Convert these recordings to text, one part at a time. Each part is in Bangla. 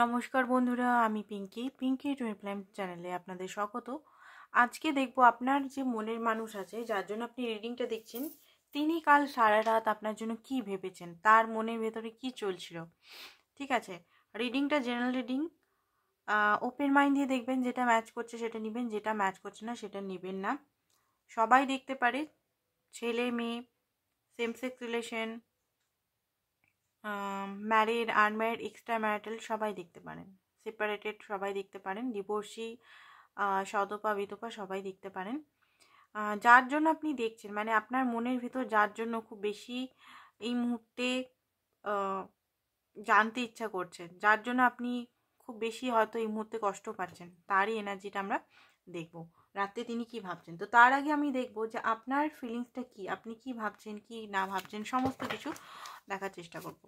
নমস্কার বন্ধুরা, আমি পিঙ্কি টুইন ফ্লেম চ্যানেলে আপনাদের স্বাগত। আজকে দেখবো আপনার যে মনের মানুষ আছে, যার জন্য আপনি রিডিংটা দেখছেন, তিনি কাল সারা রাত আপনার জন্য কি ভেবেছেন, তার মনের ভেতরে কি চলছিল। ঠিক আছে, রিডিংটা জেনারেল রিডিং। ওপেন মাইন্ড দিয়ে দেখবেন, যেটা ম্যাচ করছে সেটা নেবেন, যেটা ম্যাচ করছে না সেটা নেবেন না। সবাই দেখতে পারে, ছেলে মেয়ে, same sex relation, married, unmarried, extra marital সবাই দেখতে পারেন, সেপারেটেড সবাই দেখতে পারেন, ডিভোর্সি, সদপা বিধবা সবাই দেখতে পারেন। যার জন্য আপনি দেখছেন, মানে আপনার মনের ভিতর যার জন্য খুব বেশি এই মুহূর্তে জানতে ইচ্ছা করছেন, যার জন্য আপনি খুব বেশি হয়তো এই মুহূর্তে কষ্ট পাচ্ছেন, তারই এনার্জিটা আমরা দেখব। রাতে তিনি কি ভাবছেন, তো তার আগে আমি দেখব যে আপনার ফিলিংসটা কি, আপনি কি ভাবছেন কি না ভাবছেন, সমস্ত কিছু দেখার চেষ্টা করব।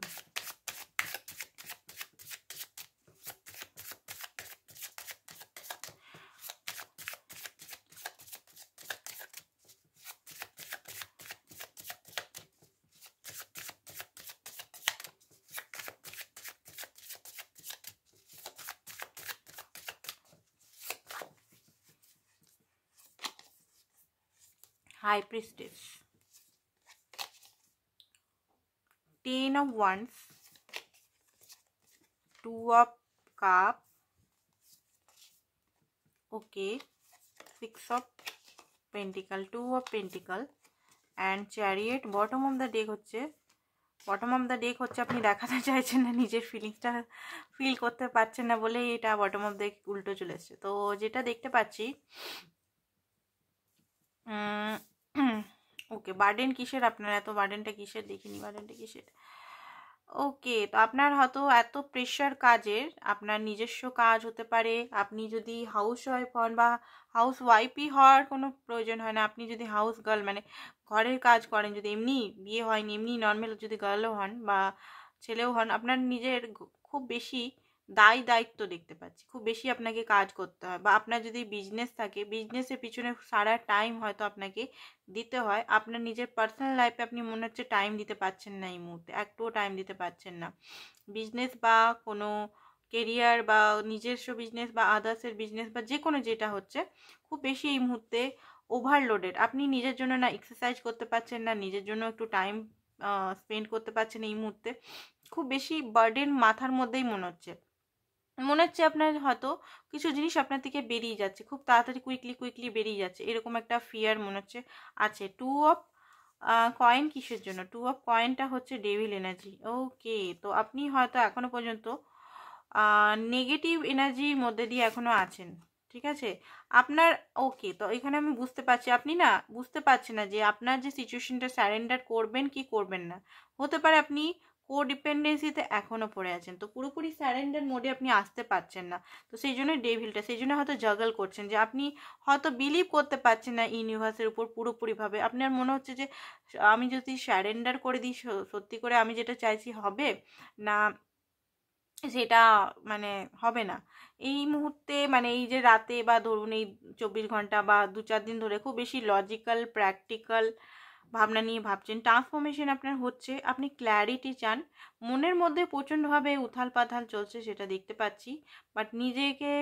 High Priestess, 10 of Wands, 2 of Cup, okay, 6 of Pentacle, 2 of Pentacle and Chariot. Bottom of the deck হচ্ছে আপনি দেখাতে চাইছেন না, নিজের ফিলিংসটা ফিল করতে পারছেন না বলেই এটা বটম অফ ডেক উল্টো চলে এসছে। তো যেটা দেখতে পাচ্ছি, ওকে, বার্ডেন কিসের, আপনার এত বার্ডেনটা কিসের, দেখিনি বার্ডেনটা কিসের। ওকে, তো আপনার হয়তো এত প্রেশার কাজের, আপনার নিজস্ব কাজ হতে পারে, আপনি যদি হাউস ওয়াইফ হন বা হাউস ওয়াইফই হওয়ার কোনো প্রয়োজন হয় না, আপনি যদি হাউস গার্ল মানে ঘরের কাজ করেন, যদি এমনি বিয়ে হয়নি এমনি নর্মাল যদি গার্লও হন বা ছেলেও হন, আপনার নিজের খুব বেশি দায়িত্ব দেখতে পাচ্ছি, খুব বেশি আপনাকে কাজ করতে হয়। বা আপনার যদি বিজনেস থাকে, বিজনেসের পিছনে সারা টাইম হয়তো আপনাকে দিতে হয়, আপনার নিজের পার্সোনাল লাইফে আপনি মনে হচ্ছে টাইম দিতে পারছেন না, এই মুহূর্তে একটুও টাইম দিতে পারছেন না। বিজনেস বা কোনো কেরিয়ার বা নিজস্ব বিজনেস বা আদার্সের বিজনেস বা যে কোনো যেটা হচ্ছে, খুব বেশি এই মুহূর্তে ওভারলোডেড। আপনি নিজের জন্য না এক্সারসাইজ করতে পারছেন না, নিজের জন্য একটু টাইম স্পেন্ড করতে পারছেন এই মুহূর্তে, খুব বেশি বার্ডেন মাথার মধ্যেই মনে হচ্ছে আপনার হয়তো কিছু জিনিস আপনার থেকে বেরিয়ে যাচ্ছে, খুব তাড়াতাড়ি কুইকলি বেরিয়ে যাচ্ছে, এরকম একটা ফিয়ার মনে হচ্ছে আছে। 2 অফ কয়েন কিসের জন্য, 2 অফ কয়েনটা হচ্ছে ডেভিল এনার্জি। ওকে, তো আপনি হয়তো এখনো পর্যন্ত নেগেটিভ এনার্জির মধ্যে দিয়ে এখনো আছেন। ঠিক আছে, আপনার ওকে, তো এখানে আমি বুঝতে পারছি আপনি না বুঝতে পারছেন না যে আপনার যে সিচুয়েশনটা স্যারেন্ডার করবেন কি করবেন না। হতে পারে আপনি কোডিপেন্ডেন্সিতে এখনও পড়ে আছেন, তো পুরোপুরি স্যারেন্ডার মোডে আপনি আসতে পারছেন না। তো সেই জন্য ডেভিলটা, সেই জন্য হয়তো জাগল করছেন, যে আপনি হয়তো বিলিভ করতে পারছেন না ইউনিভার্সের উপর পুরোপুরিভাবে। আপনার মনে হচ্ছে যে আমি যদি স্যারেন্ডার করে দিই, সত্যি করে আমি যেটা চাইছি হবে না, সেটা মানে হবে না এই মুহূর্তে। মানে এই যে রাতে বা ধরুন এই 24 ঘন্টা বা 2-4 দিন ধরে খুব বেশি লজিক্যাল প্র্যাকটিক্যাল ভাবনা নিয়ে ভাবছেন, ট্রান্সফরমেশন আপনার হচ্ছে, আপনি ক্ল্যারিটি চান, মনের মধ্যে প্রচণ্ডভাবে উথাল পাথাল চলছে সেটা দেখতে পাচ্ছি, বাট নিজেকে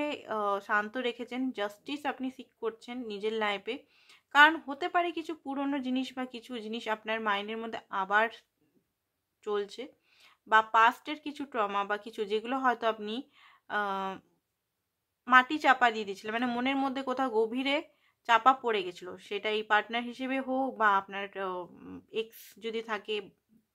শান্ত রেখেছেন, জাস্টিস আপনি সিক করছেন নিজের লাইফে। কারণ হতে পারে কিছু পুরনো জিনিস বা কিছু জিনিস আপনার মাইন্ডের মধ্যে আবার চলছে, বা পাস্টের কিছু ট্রমা বা কিছু যেগুলো হয়তো আপনি মাটি চাপা দিয়ে দিয়েছিলেন, মানে মনের মধ্যে কোথাও গভীরে চাপা পড়ে গেছিলো, সেটা এই পার্টনার হিসেবে হোক বা আপনার এক্স যদি থাকে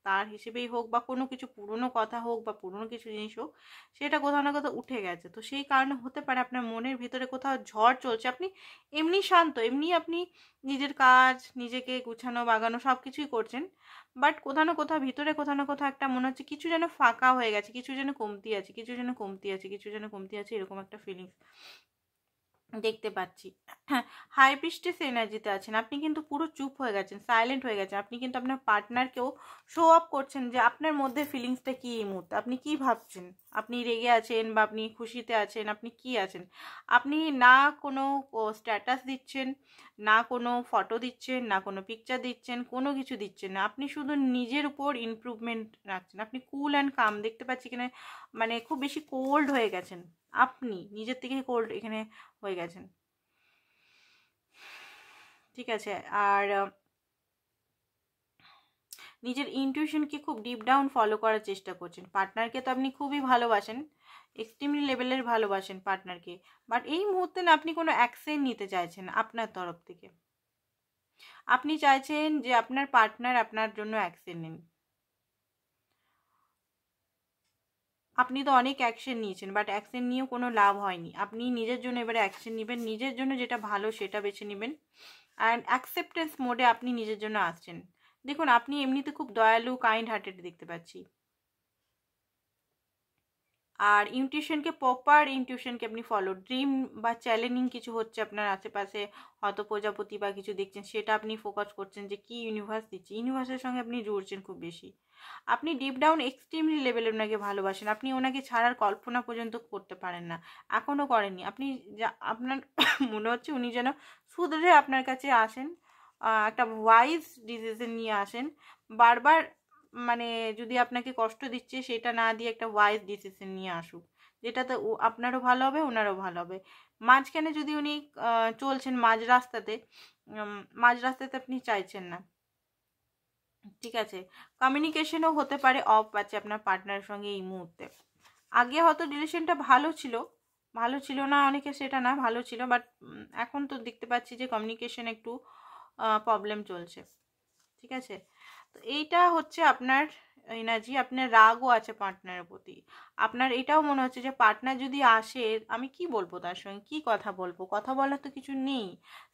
তার হিসেবেই হোক, বা কোনো কিছু পুরনো কথা হোক বা পুরনো কিছু জিনিস হোক, সেটা কোথাও না কোথাও উঠে গেছে। তো সেই কারণে হতে পারে আপনার মনের ভিতরে কোথাও ঝড় চলছে, আপনি এমনি শান্ত, এমনি আপনি নিজের কাজ নিজেকে গুছানো বাগানো সব কিছুই করছেন, বাট কোথাও না কোথাও ভিতরে কোথাও না কোথাও একটা মনে হচ্ছে কিছু যেন ফাঁকা হয়ে গেছে, কিছু যেন কমতি আছে, কিছু যেন কমতি আছে, কিছু যেন কমতি আছে, এরকম একটা ফিলিংস দেখতে পাচ্ছি। হ্যাঁ, হাই প্রিস্টেস এনার্জিতে আছেন আপনি, কিন্তু পুরো চুপ হয়ে গেছেন, সাইলেন্ট হয়ে গেছেন। আপনি কিন্তু আপনার পার্টনারকেও শো আপ করছেন যে আপনার মধ্যে ফিলিংসটা কী এই মুহূর্তে, আপনি কী ভাবছেন, আপনি রেগে আছেন বা আপনি খুশিতে আছেন, আপনি কি আছেন। আপনি না কোনো স্ট্যাটাস দিচ্ছেন, না কোনো ফটো দিচ্ছেন, না কোনো পিকচার দিচ্ছেন, কোনো কিছু দিচ্ছেন না, আপনি শুধু নিজের উপর ইমপ্রুভমেন্ট রাখছেন, আপনি কুল অ্যান্ড কাম দেখতে পাচ্ছি। এখানে মানে খুব বেশি কোল্ড হয়ে গেছেন, আপনি নিজের থেকে কোল্ড এখানে হয়ে গেছেন, ঠিক আছে। আর নিজের ইনটিউশনকে খুব ডিপ ডাউন ফলো করার চেষ্টা করছেন। পার্টনারকে তো আপনি খুবই ভালোবাসেন, এক্সট্রিমলি লেভেলের ভালোবাসেন পার্টনারকে, বাট এই মুহূর্তে না আপনি কোনো অ্যাকশন নিতে চাইছেন আপনার তরফ থেকে। আপনি চাইছেন যে আপনার পার্টনার আপনার জন্য অ্যাকশন নিন। আপনি তো অনেক অ্যাকশন নিয়েছেন, বাট অ্যাকশন নিয়েও কোনো লাভ হয়নি। আপনি নিজের জন্য এবারে অ্যাকশন নেবেন, নিজের জন্য যেটা ভালো সেটা বেছে নেবেন। অ্যান্ড অ্যাকসেপ্টেন্স মোডে আপনি নিজের জন্য আসছেন। দেখুন, আপনি এমনিতে খুব দয়ালু, কাইন্ড হার্টেড দেখতে পাচ্ছি। আর ইনটিউশনকে, প্রপার ইনটিউশনকে আপনি ফলো, ড্রিম বা চ্যালেঞ্জিং কিছু হচ্ছে আপনার আশেপাশে, হয়তো প্রজাপতি বা কিছু দেখছেন, সেটা আপনি ফোকাস করছেন যে কি ইউনিভার্স দিচ্ছে, ইউনিভার্সের সঙ্গে আপনি জুড়ছেন খুব বেশি। আপনি ডিপ ডাউন এক্সট্রিমলি লেভেলে ওনাকে ভালোবাসেন, আপনি ওনাকে ছাড়ার কল্পনা পর্যন্ত করতে পারেন না, এখনও করেননি। আপনি আপনার মনে হচ্ছে উনি যেন শুধরে আপনার কাছে আসেন, একটা ওয়াইজ ডিসিশন নিয়ে আসেন বারবার। মানে যদি আপনাকে কষ্ট দিচ্ছে সেটা না দিয়ে একটা ওয়াইজ ডিসিশন নিয়ে আসুক, যেটাতে আপনারও ভালো হবে, ওনারও ভালো হবে। মাঝখানে যদি উনি চলছেন মাঝ রাস্তাতে আপনি চাইছেন না, ঠিক আছে। কমিউনিকেশনও হতে পারে অফ আছে আপনার পার্টনারের সঙ্গে এই মুহূর্তে। আগে হয়তো রিলেশনটা ভালো ছিল না অনেকে, সেটা না, ভালো ছিল, বাট এখন তো দেখতে পাচ্ছি যে কমিউনিকেশন একটু প্রবলেম চলছে, ঠিক আছে। তো এইটা হচ্ছে আপনার এনার্জি। আপনার রাগও আছে পার্টনারের প্রতি। আপনার এটাও মনে হচ্ছে যে পার্টনার যদি আসে, আমি কি বলবো তার সঙ্গে, কি কথা বলবো, কথা বলার তো কিছু নেই,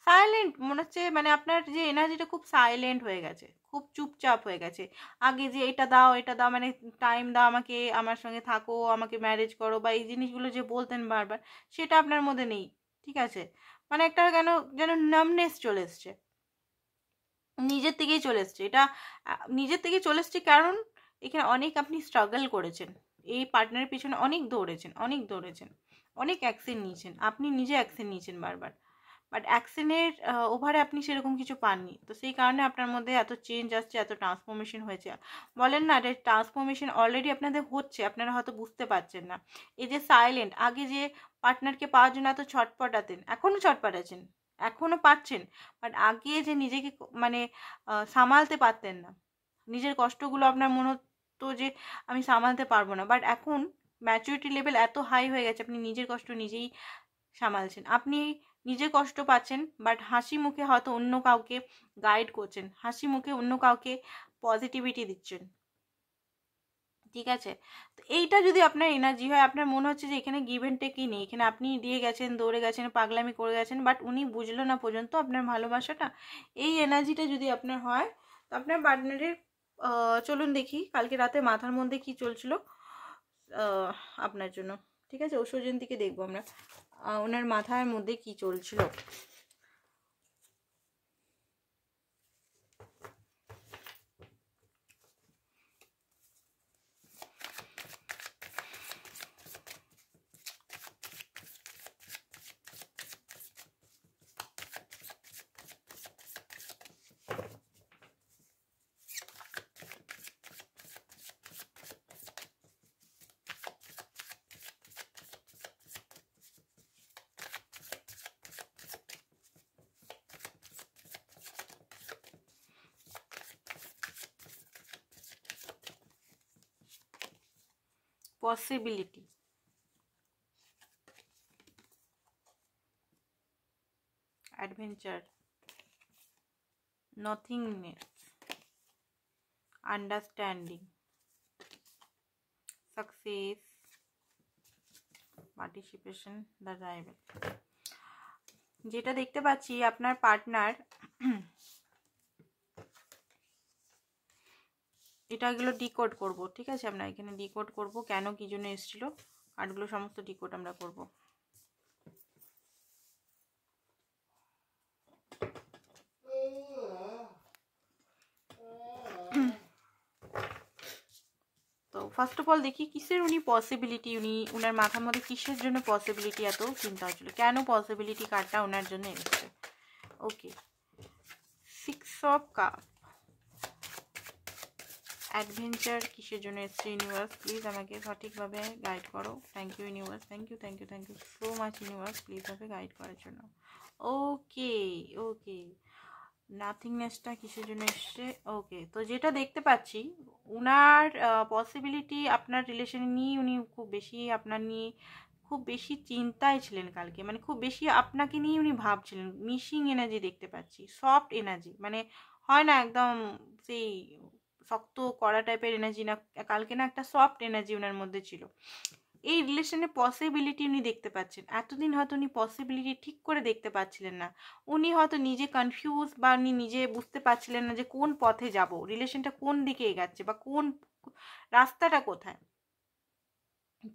সাইলেন্ট মনে হচ্ছে। মানে আপনার যে এনার্জিটা খুব সাইলেন্ট হয়ে গেছে, খুব চুপচাপ হয়ে গেছে। আগে যে এটা দাও এটা দাও, মানে টাইম দাও আমাকে, আমার সঙ্গে থাকো, আমাকে ম্যারেজ করো, বা এই জিনিসগুলো যে বলতেন বারবার, সেটা আপনার মধ্যে নেই, ঠিক আছে। মানে একটা কেন যেন নামনেস চলে এসছে, নিজের থেকেই চলে এসছে এটা। নিজের থেকে চলে এসছে কারণ এখানে অনেক আপনি স্ট্রাগল করেছেন, এই পার্টনারের পিছনে অনেক দৌড়েছেন, অনেক অ্যাকশন নিয়েছেন, আপনি নিজে অ্যাকশন নিয়েছেন বারবার, বাট অ্যাকশনের ওভারে আপনি সেরকম কিছু পাননি। তো সেই কারণে আপনার মধ্যে এত চেঞ্জ আসছে, এত ট্রান্সফরমেশন হয়েছে। বলেন না, এটা ট্রান্সফরমেশন অলরেডি আপনাদের হচ্ছে, আপনারা হয়তো বুঝতে পারছেন না। এই যে সাইলেন্ট, আগে যে পার্টনারকে পাওয়ার জন্য এত ছটপটাতেন, এখনও ছটপটাচ্ছেন, এখনও পাচ্ছেন, বাট আগে যে নিজেকে মানে সামালতে পারতেন না, নিজের কষ্টগুলো আপনার মনে হতো যে আমি সামালতে পারবো না, বাট এখন ম্যাচুরিটি লেভেল এত হাই হয়ে গেছে, আপনি নিজের কষ্ট নিজেই সামালছেন। আপনি নিজে কষ্ট পাচ্ছেন, বাট হাসি মুখে হয়তো অন্য কাউকে গাইড করছেন, হাসি মুখে অন্য কাউকে পজিটিভিটি দিচ্ছেন, ঠিক আছে। তো এইটা যদি আপনার এনার্জি হয়, আপনার মনে হচ্ছে যে এখানে গিভ অ্যান্ড টেকই নেই, এখানে আপনি দিয়ে গেছেন, দৌড়ে গেছেন, পাগলামি করে গেছেন, বাট উনি বুঝলো না পর্যন্ত আপনার ভালোবাসাটা, এই এনার্জিটা যদি আপনার হয়, তো আপনার পার্টনারের চলুন দেখি কালকে রাতে মাথার মধ্যে কি চলছিল আপনার জন্য, ঠিক আছে। ঐশ্বর্যের দিকে দেখবো আমরা ওনার মাথার মধ্যে কি চলছিল। Possibility, adventure, nothingness, understanding, success, participation, the rival. যেটা দেখতে পাচ্ছি আপনার পার্টনার, এটাগুলো ডিকোড করব, ঠিক আছে। আমরা এখানে ডিকোড করব কেন কি জন্য এসেছিল, কার্ডগুলো সমস্ত ডিকোড আমরা করব। তো ফার্স্ট অফ অল দেখি কিসের উনি পসিবিলিটি, উনার মাথার মধ্যে কিসের জন্য পসিবিলিটি এত চিন্তা হচ্ছিল, কেন পসিবিলিটি কার্ডটা ওনার জন্য এসেছে। ওকে, 6 অফ কাপ, অ্যাডভেঞ্চার কিসের জন্য এসছে ইউনিভার্স, প্লিজ আমাকে সঠিকভাবে গাইড করো। Thank you universe, thank you thank you thank you so much universe, please আমাকে গাইড করার জন্য। ওকে ওকে, নাথিংনেসটা কিসের জন্য এসছে? ওকে, তো যেটা দেখতে পাচ্ছি উনার পসিবিলিটি আপনার রিলেশন নিয়ে উনি খুব বেশি আপনার নিয়ে খুব বেশি চিন্তায় ছিলেন কালকে, মানে খুব বেশি আপনাকে নিয়ে উনি ভাবছিলেন। মিসিং এনার্জি দেখতে পাচ্ছি, সফট এনার্জি, মানে হয় না একদম সেই শক্ত কড়া টাইপের এনার্জি না, কালকে না একটা সফট এনার্জি ওনার মধ্যে ছিল। এই রিলেশনে পসিবিলিটি উনি দেখতে পাচ্ছেন। এতদিন হয়তো উনি পসিবিলিটি ঠিক করে দেখতে পাচ্ছিলেন না, উনি হয়তো নিজে কনফিউজ বা উনি নিজে বুঝতে পারছিলেন না যে কোন পথে যাব, রিলেশনটা কোন দিকে এগাচ্ছে বা কোন রাস্তাটা কোথায়।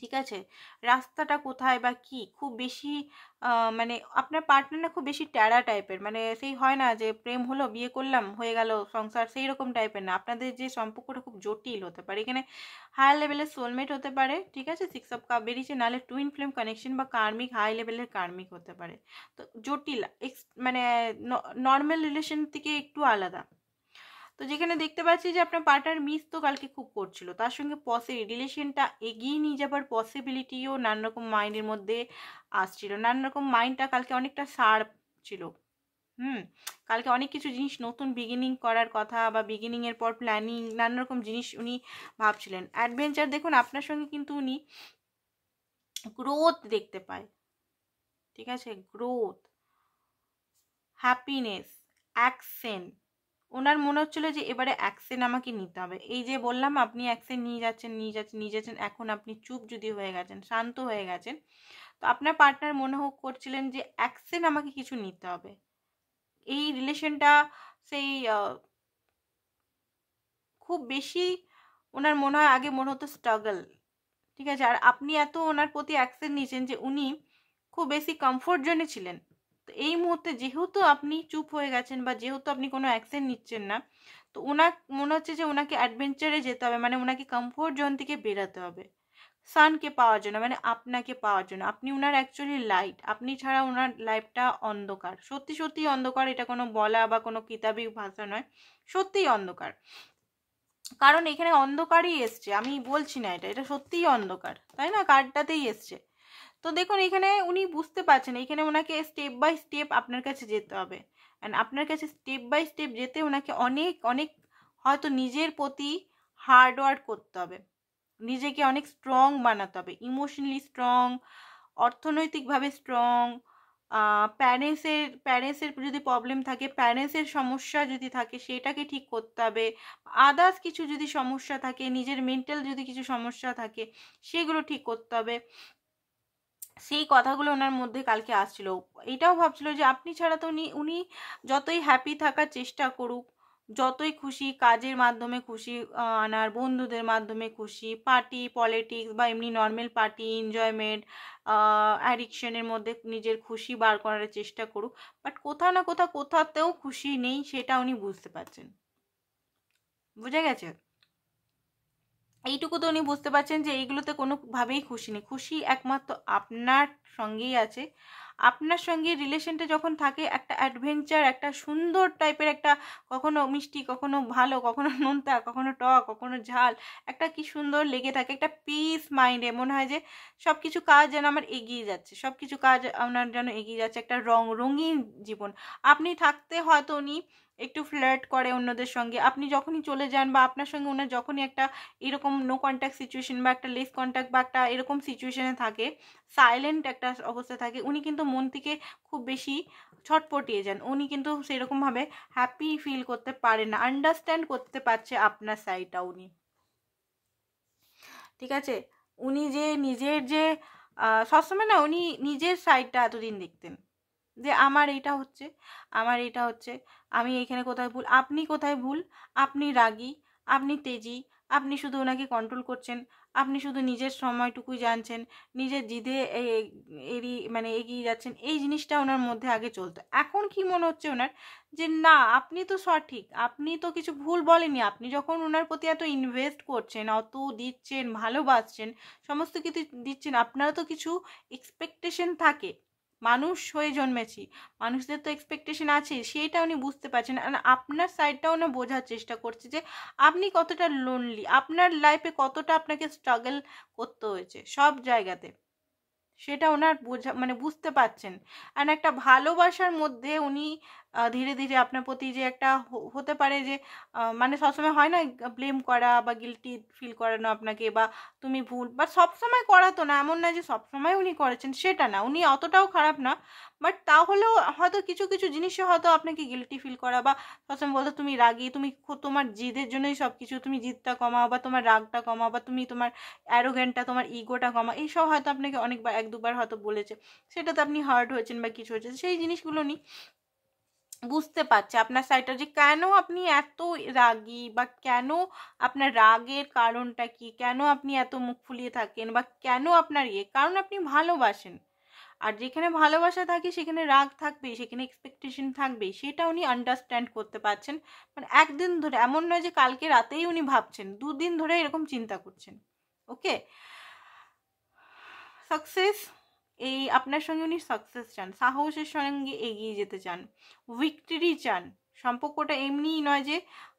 ঠিক আছে, রাস্তাটা কোথায় বা কি খুব বেশি মানে আপনার পার্টনার না খুব বেশি ট্যাড়া টাইপের, মানে সেই হয় না যে প্রেম হলো বিয়ে করলাম হয়ে গেল সংসার, সেই রকম টাইপের না। আপনাদের যে সম্পর্কটা খুব জটিল হতে পারে, এখানে হায়ার লেভেলের সোলমেট হতে পারে, ঠিক আছে, 6 অফ কাপ বেরিয়েছে, নাহলে টুইন ফ্লেম কানেকশন বা কার্মিক হাই লেভেলের কার্মিক হতে পারে। তো জটিল মানে নর্মাল রিলেশন থেকে একটু আলাদা। তো যেখানে দেখতে পাচ্ছি যে আপনার পার্টনার মিস তো কালকে খুব করছিল, তার সঙ্গে রিলেশনটা এগিয়ে নিয়ে যাবার পসিবিলিটিও নানান রকম মাইন্ডের মধ্যে আসছিল। নানান রকম মাইন্ডটা কালকে অনেকটা শার্প ছিল। কালকে অনেক কিছু জিনিস নতুন বিগিনিং করার কথা বা বিগিনিংয়ের পর প্ল্যানিং নানান রকম জিনিস উনি ভাবছিলেন। অ্যাডভেঞ্চার দেখুন আপনার সঙ্গে কিন্তু উনি গ্রোথ দেখতে পায়, ঠিক আছে, গ্রোথ, হ্যাপিনেস, অ্যাকশন। ওনার মনে হচ্ছিল যে এবারে অ্যাকশন আমাকে নিতে হবে। এই যে বললাম আপনি অ্যাকশন নিয়ে যাচ্ছেন, এখন আপনি চুপ যদি হয়ে গেছেন, শান্ত হয়ে গেছেন, তো আপনার পার্টনার মনে করছিলেন যে অ্যাকশন আমাকে কিছু নিতে হবে। এই রিলেশনটা সেই খুব বেশি ওনার মনে হয় আগে মনে হতো স্ট্রাগল, ঠিক আছে, আর আপনি এত ওনার প্রতি অ্যাকশন নিয়েছেন যে উনি খুব বেশি কমফোর্ট জোনে ছিলেন। তো এই মুহূর্তে যেহেতু আপনি চুপ হয়ে গেছেন বা যেহেতু আপনি কোনো অ্যাকশন নিচ্ছেন না, তো ওনার মনে হচ্ছে যে ওনাকে অ্যাডভেঞ্চারে যেতে হবে, মানে ওনাকে কমফোর্ট জোন থেকে বেরাতে হবে সানকে পাওয়ার জন্য, মানে আপনাকে পাওয়ার জন্য। আপনি ওনার অ্যাকচুয়ালি লাইট, আপনি ছাড়া ওনার লাইফটা অন্ধকার, সত্যি সত্যি অন্ধকার, এটা কোনো বলা বা কোনো কিতাবি ভাষা নয়, সত্যিই অন্ধকার। কারণ এখানে অন্ধকারই এসছে, আমি বলছি না এটা সত্যিই অন্ধকার, তাই না, কার্ডটাতেই এসছে। তো দেখুন এখানে উনি বুঝতে পারছেন, এখানে ওনাকে স্টেপ বাই স্টেপ আপনার কাছে যেতে হবে, অ্যান্ড আপনার কাছে স্টেপ বাই স্টেপ যেতে ওনাকে অনেক অনেক হয়তো নিজের প্রতি হার্ড ওয়ার্ক করতে হবে, নিজেকে অনেক স্ট্রং বানাতে হবে, ইমোশনালি স্ট্রং, অর্থনৈতিকভাবে স্ট্রং, প্যারেন্টসের যদি প্রবলেম থাকে, প্যারেন্টসের সমস্যা যদি থাকে সেটাকে ঠিক করতে হবে, আদার্স কিছু যদি সমস্যা থাকে, নিজের মেন্টাল যদি কিছু সমস্যা থাকে সেগুলো ঠিক করতে হবে। সেই কথাগুলো ওনার মধ্যে কালকে আসছিল। এটাও ভাবছিল যে আপনি ছাড়া তো উনি যতই হ্যাপি থাকার চেষ্টা করুক, যতই খুশি কাজের মাধ্যমে খুশি আনার, বন্ধুদের মাধ্যমে খুশি, পার্টি পলিটিক্স বা এমনি নর্মাল পার্টি এনজয়মেন্ট, অ্যাডিকশনের মধ্যে নিজের খুশি বার করার চেষ্টা করুক, বাট কোথাও না কোথাতেও খুশি নেই, সেটা উনি বুঝতে পারছেন। বুঝে গেছে? এইটুকু তো উনি বুঝতে পারছেন যে এইগুলোতে কোনোভাবেই খুশি নেই, খুশি একমাত্র আপনার সঙ্গেই আছে। আপনার সঙ্গে রিলেশনটা যখন থাকে একটা অ্যাডভেঞ্চার, একটা সুন্দর টাইপের, একটা কখনো মিষ্টি, কখনো ভালো, কখনো নোনতা, কখনো টক, কখনো ঝাল, একটা কি সুন্দর লেগে থাকে, একটা পিস মাইন্ডে মনে হয় যে সব কিছু কাজ যেন আমার এগিয়ে যাচ্ছে, সব কিছু কাজ আপনার যেন এগিয়ে যাচ্ছে, একটা রঙিন জীবন। আপনি থাকতে হয়তো উনি একটু ফ্লার্ট করে অন্যদের সঙ্গে, আপনি যখনই চলে যান বা আপনার সঙ্গে ওনার যখনই একটা এরকম নো কন্ট্যাক্ট সিচুয়েশন বা একটা লেস কন্ট্যাক্ট বা একটা এরকম সিচুয়েশনে থাকে, সাইলেন্ট একটা অবস্থা থাকে, উনি কিন্তু মন থেকে খুব বেশি ছটপটিয়ে যান, উনি কিন্তু সেরকমভাবে হ্যাপি ফিল করতে পারেন না, আন্ডারস্ট্যান্ড করতে পারছে আপনার সাইডটা উনি, ঠিক আছে। উনি যে নিজের যে সবসময় না উনি নিজের সাইডটা এতদিন দেখতেন যে আমার এইটা হচ্ছে, আমি এখানে কোথায় ভুল, আপনি কোথায় ভুল, আপনি রাগী, আপনি তেজি, আপনি শুধু ওনাকে কন্ট্রোল করছেন, আপনি শুধু নিজের সময়টুকুই জানছেন, নিজের জিদে মানে এগিয়ে যাচ্ছেন, এই জিনিসটা ওনার মধ্যে আগে চলতো। এখন কি মনে হচ্ছে ওনার যে না, আপনি তো সঠিক, আপনি তো কিছু ভুল বলেনি, আপনি যখন ওনার প্রতি এত ইনভেস্ট করছেন, অত দিচ্ছেন, ভালোবাসছেন, সমস্ত কিছু দিচ্ছেন, আপনারও তো কিছু এক্সপেকটেশন থাকে, মানুষ হয়ে জন্মেছি, মানুষদের তো এক্সপেকটেশন আছে, সেইটা উনি বুঝতে পারছেন। আর আপনার সাইডটাও না বোঝার চেষ্টা করছে যে আপনি কতটা লোনলি, আপনার লাইফে কতটা আপনাকে স্ট্রাগল করতে হয়েছে সব জায়গাতে, সেটা ওনার বোঝা মানে বুঝতে পারছেন। আর একটা ভালোবাসার মধ্যে উনি ধীরে ধীরে আপনার প্রতি যে একটা হতে পারে যে মানে সবসময় হয় না ব্লেম করা বা গিলটি ফিল করানো আপনাকে, বা তুমি ভুল, বা সবসময় করা তো না, এমন না যে সবসময় উনি করেছেন, সেটা না, উনি অতটাও খারাপ না, বাট তাহলেও হয়তো কিছু কিছু জিনিসে হয়তো আপনাকে গিলটি ফিল করা, বা সবসময় বলতো তুমি রাগী, তুমি তোমার জিদের জন্যই সব কিছু, তুমি জিদটা কমাও বা তোমার রাগটা কমাও বা তুমি তোমার অ্যারোগেন্টটা, তোমার ইগোটা কমা, এইসব হয়তো আপনাকে অনেকবার এক দুবার হয়তো বলেছে, সেটাতে আপনি হার্ট হয়েছেন বা কিছু হয়েছে, সেই জিনিসগুলো নিয়ে বুঝতে পারছে আপনার সাইডটা যে কেন আপনি এত রাগী, বা কেন আপনার রাগের কারণটা কি, কেন আপনি এত মুখ ফুলিয়ে থাকেন, বা কেন আপনার কারণ আপনি ভালোবাসেন। আর যেখানে ভালোবাসা থাকে সেখানে রাগ থাকবেই, সেখানে এক্সপেকটেশন থাকবেই, সেটা উনি আন্ডারস্ট্যান্ড করতে পারছেন। মানে একদিন ধরে, এমন নয় যে কালকে রাতেই উনি ভাবছেন, 2 দিন ধরে এরকম চিন্তা করছেন। ওকে, সাকসেস, এই আপনার সঙ্গে উনি সাকসেস চান, সাহসের সঙ্গে এগিয়ে যেতে চান, ভিক্টরি চান। সম্পর্কটা এমনিই নয় যে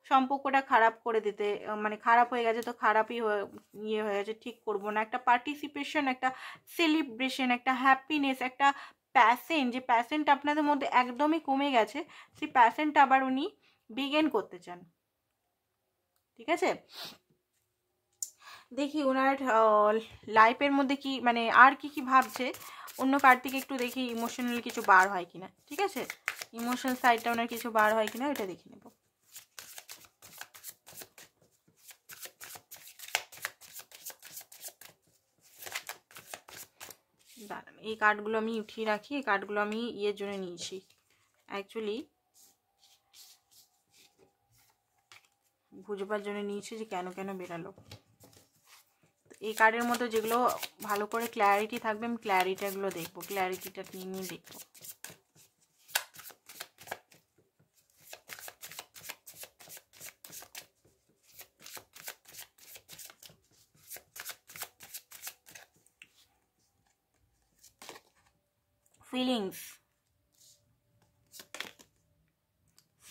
সম্পর্কটা খারাপ করে দিতে, মানে খারাপ হয়ে গেছে তো খারাপই হয়ে গেছে, ঠিক করবো না, একটা পার্টিসিপেশন, একটা সেলিব্রেশন, একটা হ্যাপিনেস, একটা প্যাশন, যে প্যাশনটা আপনাদের মধ্যে একদমই কমে গেছে, সেই প্যাশনটা আবার উনি বিগেন করতে চান। ঠিক আছে, দেখি ওনার লাইফের মধ্যে কি মানে আর কি কি ভাবছে, অন্য কার্ড থেকে একটু দেখি ইমোশনাল কিছু বার হয় কিনা। ঠিক আছে, ইমোশনাল সাইডটা ওনার কিছু বার হয় কিনা ওইটা দেখে নেব। দাঁড়ান, এই কার্ডগুলো আমি উঠিয়ে রাখি, এই কার্ডগুলো আমি ইয়ের জন্য নিয়েছি, অ্যাকচুয়ালি বুঝবার জন্য নিয়েছি যে কেন কেন বেরালো। এই কার্ডের মধ্যে যেগুলো ভালো করে ক্ল্যারিটি থাকবে আমি ক্ল্যারিটিগুলো দেখবো, ক্ল্যারিটিটা নিয়ে দেখবো। ফিলিংস,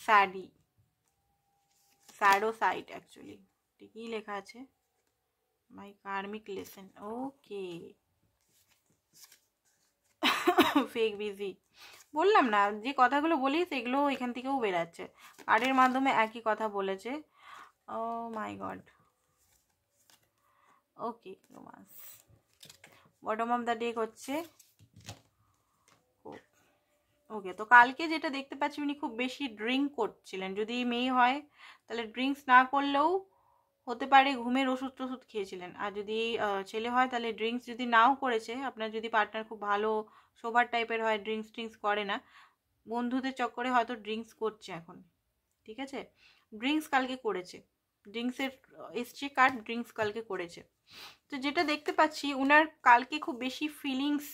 স্যাডি, স্যাডো সাইড, অ্যাকচুয়ালি ঠিকই লেখা আছে, মাই কার্মিক লেসন। ওকে, ফেক বিজি, বললাম না যে কথাগুলো বলি সেগুলো এখান থেকেও বেরাচ্ছে, কার্ডের মাধ্যমে একই কথা বলেছে। Oh my god, okay, romance, bottom of the deck হচ্ছে। ওকে, তো কালকে যেটা দেখতে পাচ্ছি উনি খুব বেশি ড্রিঙ্ক করছিলেন, যদি মেয়ে হয় তাহলে ড্রিঙ্কস না করলেও হতে পারে ঘুমের ওষুধ টষুধ খেয়েছিলেন, আর যদি ছেলে হয় তাহলে ড্রিঙ্কস যদি নাও করেছে, আপনার যদি পার্টনার খুব ভালো সোবার টাইপের হয়, ড্রিঙ্কস ট্রিঙ্কস করে না, বন্ধুদের চক্করে হয়তো ড্রিঙ্কস করছে এখন। ঠিক আছে, ড্রিঙ্কস কালকে করেছে, ড্রিঙ্কসের এসছে কার্ড, ড্রিঙ্কস কালকে করেছে। তো যেটা দেখতে পাচ্ছি উনার কালকে খুব বেশি ফিলিংস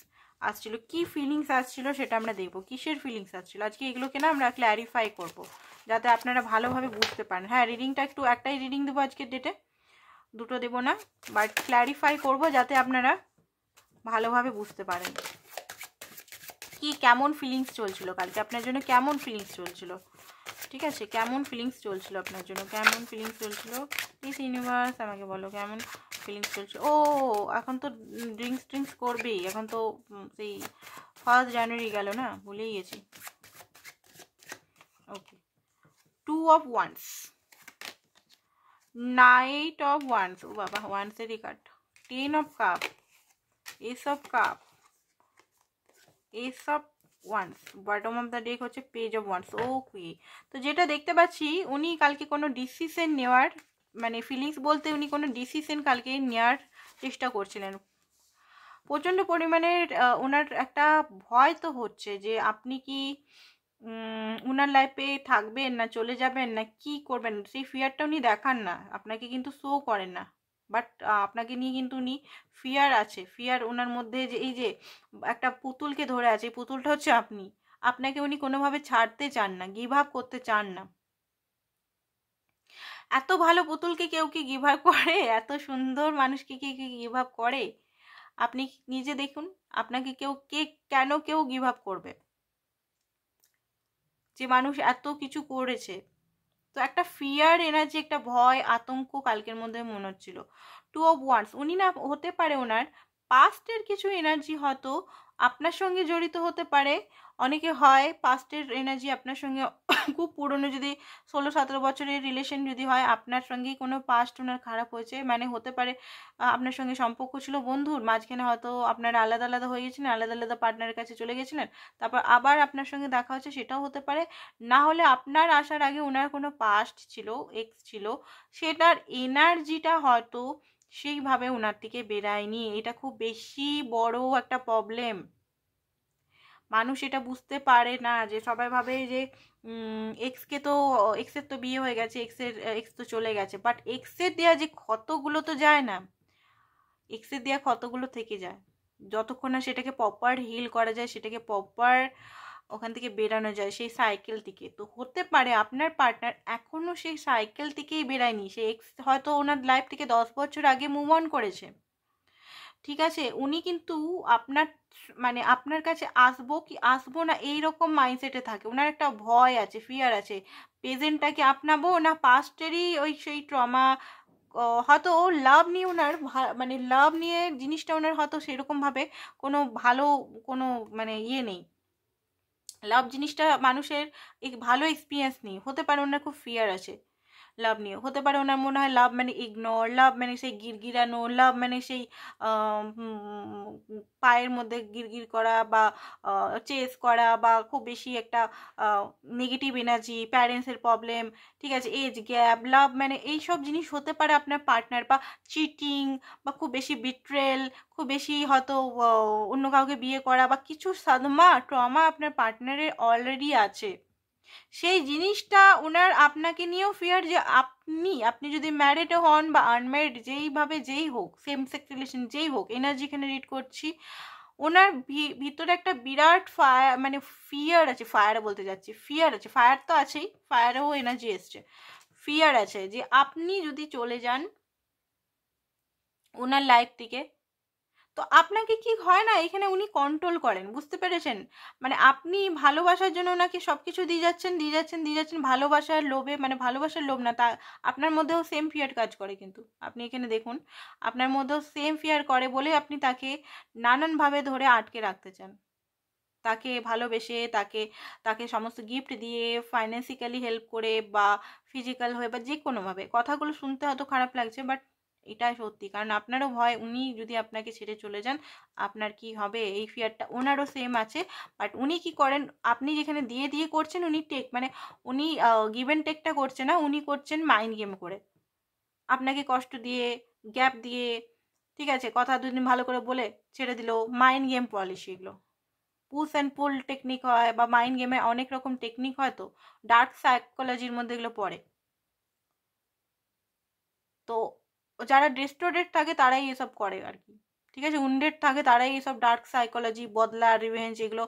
আসছিল, কি ফিলিংস আসছিল সেটা আমরা দেখবো, কিসের ফিলিংস আসছিল আজকে, এগুলোকে না আমরা ক্ল্যারিফাই করব যাতে আপনারা ভালোভাবে বুঝতে পারেন। হ্যাঁ, রিডিংটা একটু একটাই রিডিং দেবো আজকের ডেটে, দুটো দেবো না, বাট ক্ল্যারিফাই করব যাতে আপনারা ভালোভাবে বুঝতে পারেন কি কেমন ফিলিংস চলছিল কালকে আপনার জন্য, কেমন ফিলিংস চলছিল। ঠিক আছে, কেমন ফিলিংস চলছিল আপনার জন্য, কেমন ফিলিংস চলছিল, প্লিজ ইউনিভার্স আমাকে বলো কেমন ফিলিংস চলছে। ও এখন তো ড্রিঙ্কস করবেই, এখন তো সেই 1 জানুয়ারি গেল না, ভুলেই গেছি। Okay, 2 of wands, knight of wands, ও বাবা ওয়ান্সেরই card, 10 of cup, ace of cup, ace of wands, bottom of the deck হচ্ছে পেজ অফ ওয়ান্স। ওকে, তো যেটা দেখতে পাচ্ছি উনি কালকে কোনো ডিসিশন নেওয়ার, মানে ফিলিংস বলতে উনি কোনো ডিসিশন কালকে নেওয়ার চেষ্টা করছিলেন, প্রচণ্ড পরিমাণে ওনার একটা ভয় তো হচ্ছে যে আপনি কি ওনার লাইফে থাকবেন না চলে যাবেন না কি করবেন, সেই ফিয়ারটা উনি দেখান না, আপনাকে কিন্তু শো করেন না, বাট আপনাকে নিয়ে কিন্তু উনি ফিয়ার আছে, ফিয়ার ওনার মধ্যে, যে এই যে একটা পুতুলকে ধরে আছে, এই পুতুলটা হচ্ছে আপনি, আপনাকে উনি কোনোভাবে ছাড়তে চান না, গিভ আপ করতে চান না। এত ভালো পুতুলকে কেউ কি গিভ আপ করে, এত সুন্দর মানুষকে কি গিভ আপ করে, আপনি নিজে দেখুন, আপনাকে কেন কেউ গিভ আপ করবে? যে মানুষ এত কিছু করেছে। তো একটা ফিয়ার এনার্জি, একটা ভয় আতঙ্ক কালকের মধ্যে মনে হচ্ছিল। 2 of Wands, উনি না হতে পারে ওনার পাস্টের কিছু এনার্জি হয়তো আপনার সঙ্গে জড়িত হতে পারে। অনেকে হয় পাস্টের এনার্জি আপনার সঙ্গে খুব পুরনো, যদি 16-17 বছরের রিলেশন যদি হয়, আপনার সঙ্গেই কোনো পাস্ট ওনার খারাপ হয়েছে, মানে হতে পারে আপনার সঙ্গে সম্পর্ক ছিল বন্ধুর, মাঝখানে হয়তো আপনারা আলাদা আলাদা হয়ে গেছিলেন, আলাদা আলাদা পার্টনারের কাছে চলে গেছিলেন, তারপর আবার আপনার সঙ্গে দেখা হচ্ছে, সেটাও হতে পারে। না হলে আপনার আসার আগে ওনার কোনো পাস্ট ছিল, এক্স ছিল, সেটার এনার্জিটা হয়তো সেইভাবে ওনার থেকে বেরায়নি। এটা খুব বেশি বড় একটা প্রবলেম। মানুষ এটা বুঝতে পারে না, যে সবাই ভাবে যে এক্সের তো বিয়ে হয়ে গেছে, এক্স তো চলে গেছে, বাট এক্সের দেওয়া যে ক্ষতগুলো তো যায় না, এক্সের দেওয়া ক্ষতগুলো থেকে যায়। যতক্ষণ না সেটাকে প্রপার হিল করা যায়, সেটাকে প্রপার ওখান থেকে বেরানো যায় সেই সাইকেল থেকে। তো হতে পারে আপনার পার্টনার এখনও সেই সাইকেল থেকেই বেরায়নি। সে এক্স হয়তো ওনার লাইফ থেকে 10 বছর আগে মুভ অন করেছে, ঠিক আছে? উনি কিন্তু আপনার মানে আপনার কাছে আসবো কি আসবো না এইরকম মাইন্ডসেটে থাকে। ওনার একটা ভয় আছে, ফিয়ার আছে, প্রেজেন্টটাকে আপনাবো না পাস্টেরই ওই সেই ট্রমা। হয়তো ও লাভ নিয়ে ওনার মানে লাভ নিয়ে জিনিসটা ওনার হয়তো সেরকমভাবে কোনো ভালো কোনো মানে ইয়ে নেই, লাভ জিনিসটা মানুষের ভালো এক্সপিরিয়েন্স নেই। হতে পারে ওনার খুব ফিয়ার আছে লাভ নিয়ে, হতে পারে ওনার মনে হয় লাভ মানে ইগনোর, লাভ মানে সেই গিরগিরানো, লাভ মানে সেই পায়ের মধ্যে গিরগির করা বা চেস করা, বা খুব বেশি একটা নেগেটিভ এনার্জি, প্যারেন্টসের প্রবলেম, ঠিক আছে, এজ গ্যাপ। লাভ মানে এইসব জিনিস হতে পারে আপনার পার্টনার, বা চিটিং, বা খুব বেশি বিট্রেল, খুব বেশি হয়তো অন্য কাউকে বিয়ে করা, বা কিছু সাদমা ট্রমা আপনার পার্টনারের অলরেডি আছে। সেই জিনিসটা ওনার আপনাকে নিয়েও ফিয়ার, যে আপনি যদি ম্যারিডও হন বা আনম্যারিড, যেইভাবে যেই হোক, সেম সেক্স রিলেশন যেই হোক, এনার্জি এখানে রিড করছি, ওনার ভিতরে একটা বিরাট ফায়ার মানে ফিয়ার আছে। ফায়ার বলতে যাচ্ছি, ফিয়ার আছে, ফায়ার তো আছেই, ফায়ারেও এনার্জি এসছে, ফিয়ার আছে যে আপনি যদি চলে যান ওনার লাইফ থেকে, তো আপনাকে কি হয় না এখানে উনি কন্ট্রোল করেন, বুঝতে পেরেছেন? মানে আপনি ভালোবাসার জন্য ওনাকে সব কিছু দিয়ে যাচ্ছেন ভালোবাসার লোভে, মানে ভালোবাসার লোভ না, তা আপনার মধ্যেও সেম ফিয়ার কাজ করে। কিন্তু আপনি এখানে দেখুন, আপনার মধ্যেও সেম ফিয়ার করে বলে আপনি তাকে নানানভাবে ধরে আটকে রাখতে চান, তাকে ভালোবেসে, তাকে তাকে সমস্ত গিফট দিয়ে, ফাইন্যান্সিক্যালি হেল্প করে, বা ফিজিক্যাল হয়ে, বা যে কোনোভাবে। কথাগুলো শুনতে হয়তো খারাপ লাগছে, বাট এটাই সত্যি, কারণ আপনারও ভয় উনি যদি আপনাকে ছেড়ে চলে যান আপনার কি হবে, এই ফিয়ারটা ওনারও সেম আছে। বাট উনি কি করেন, আপনি যেখানে দিয়ে দিয়ে করছেন, উনি টেক মানে উনি গিভ অ্যান্ড টেকটা করছে না, উনি করছেন মাইন্ড গেম করে, আপনাকে কষ্ট দিয়ে, গ্যাপ দিয়ে, ঠিক আছে, কথা দুদিন ভালো করে বলে ছেড়ে দিল, মাইন্ড গেম পলিসি এগুলো। পুশ অ্যান্ড পুল টেকনিক হয়, বা মাইন্ড গেমে অনেক রকম টেকনিক হয়, তো ডার্ক সাইকোলজির মধ্যে এগুলো পড়ে। তো যারা ডিস্টোর্টেড থাকে তারাই এসব করে আর কি, ঠিক আছে, উন্ডেড থাকে তারাই এসব ডার্ক সাইকোলজি, বদলা, রিভেঞ্জ, এগুলো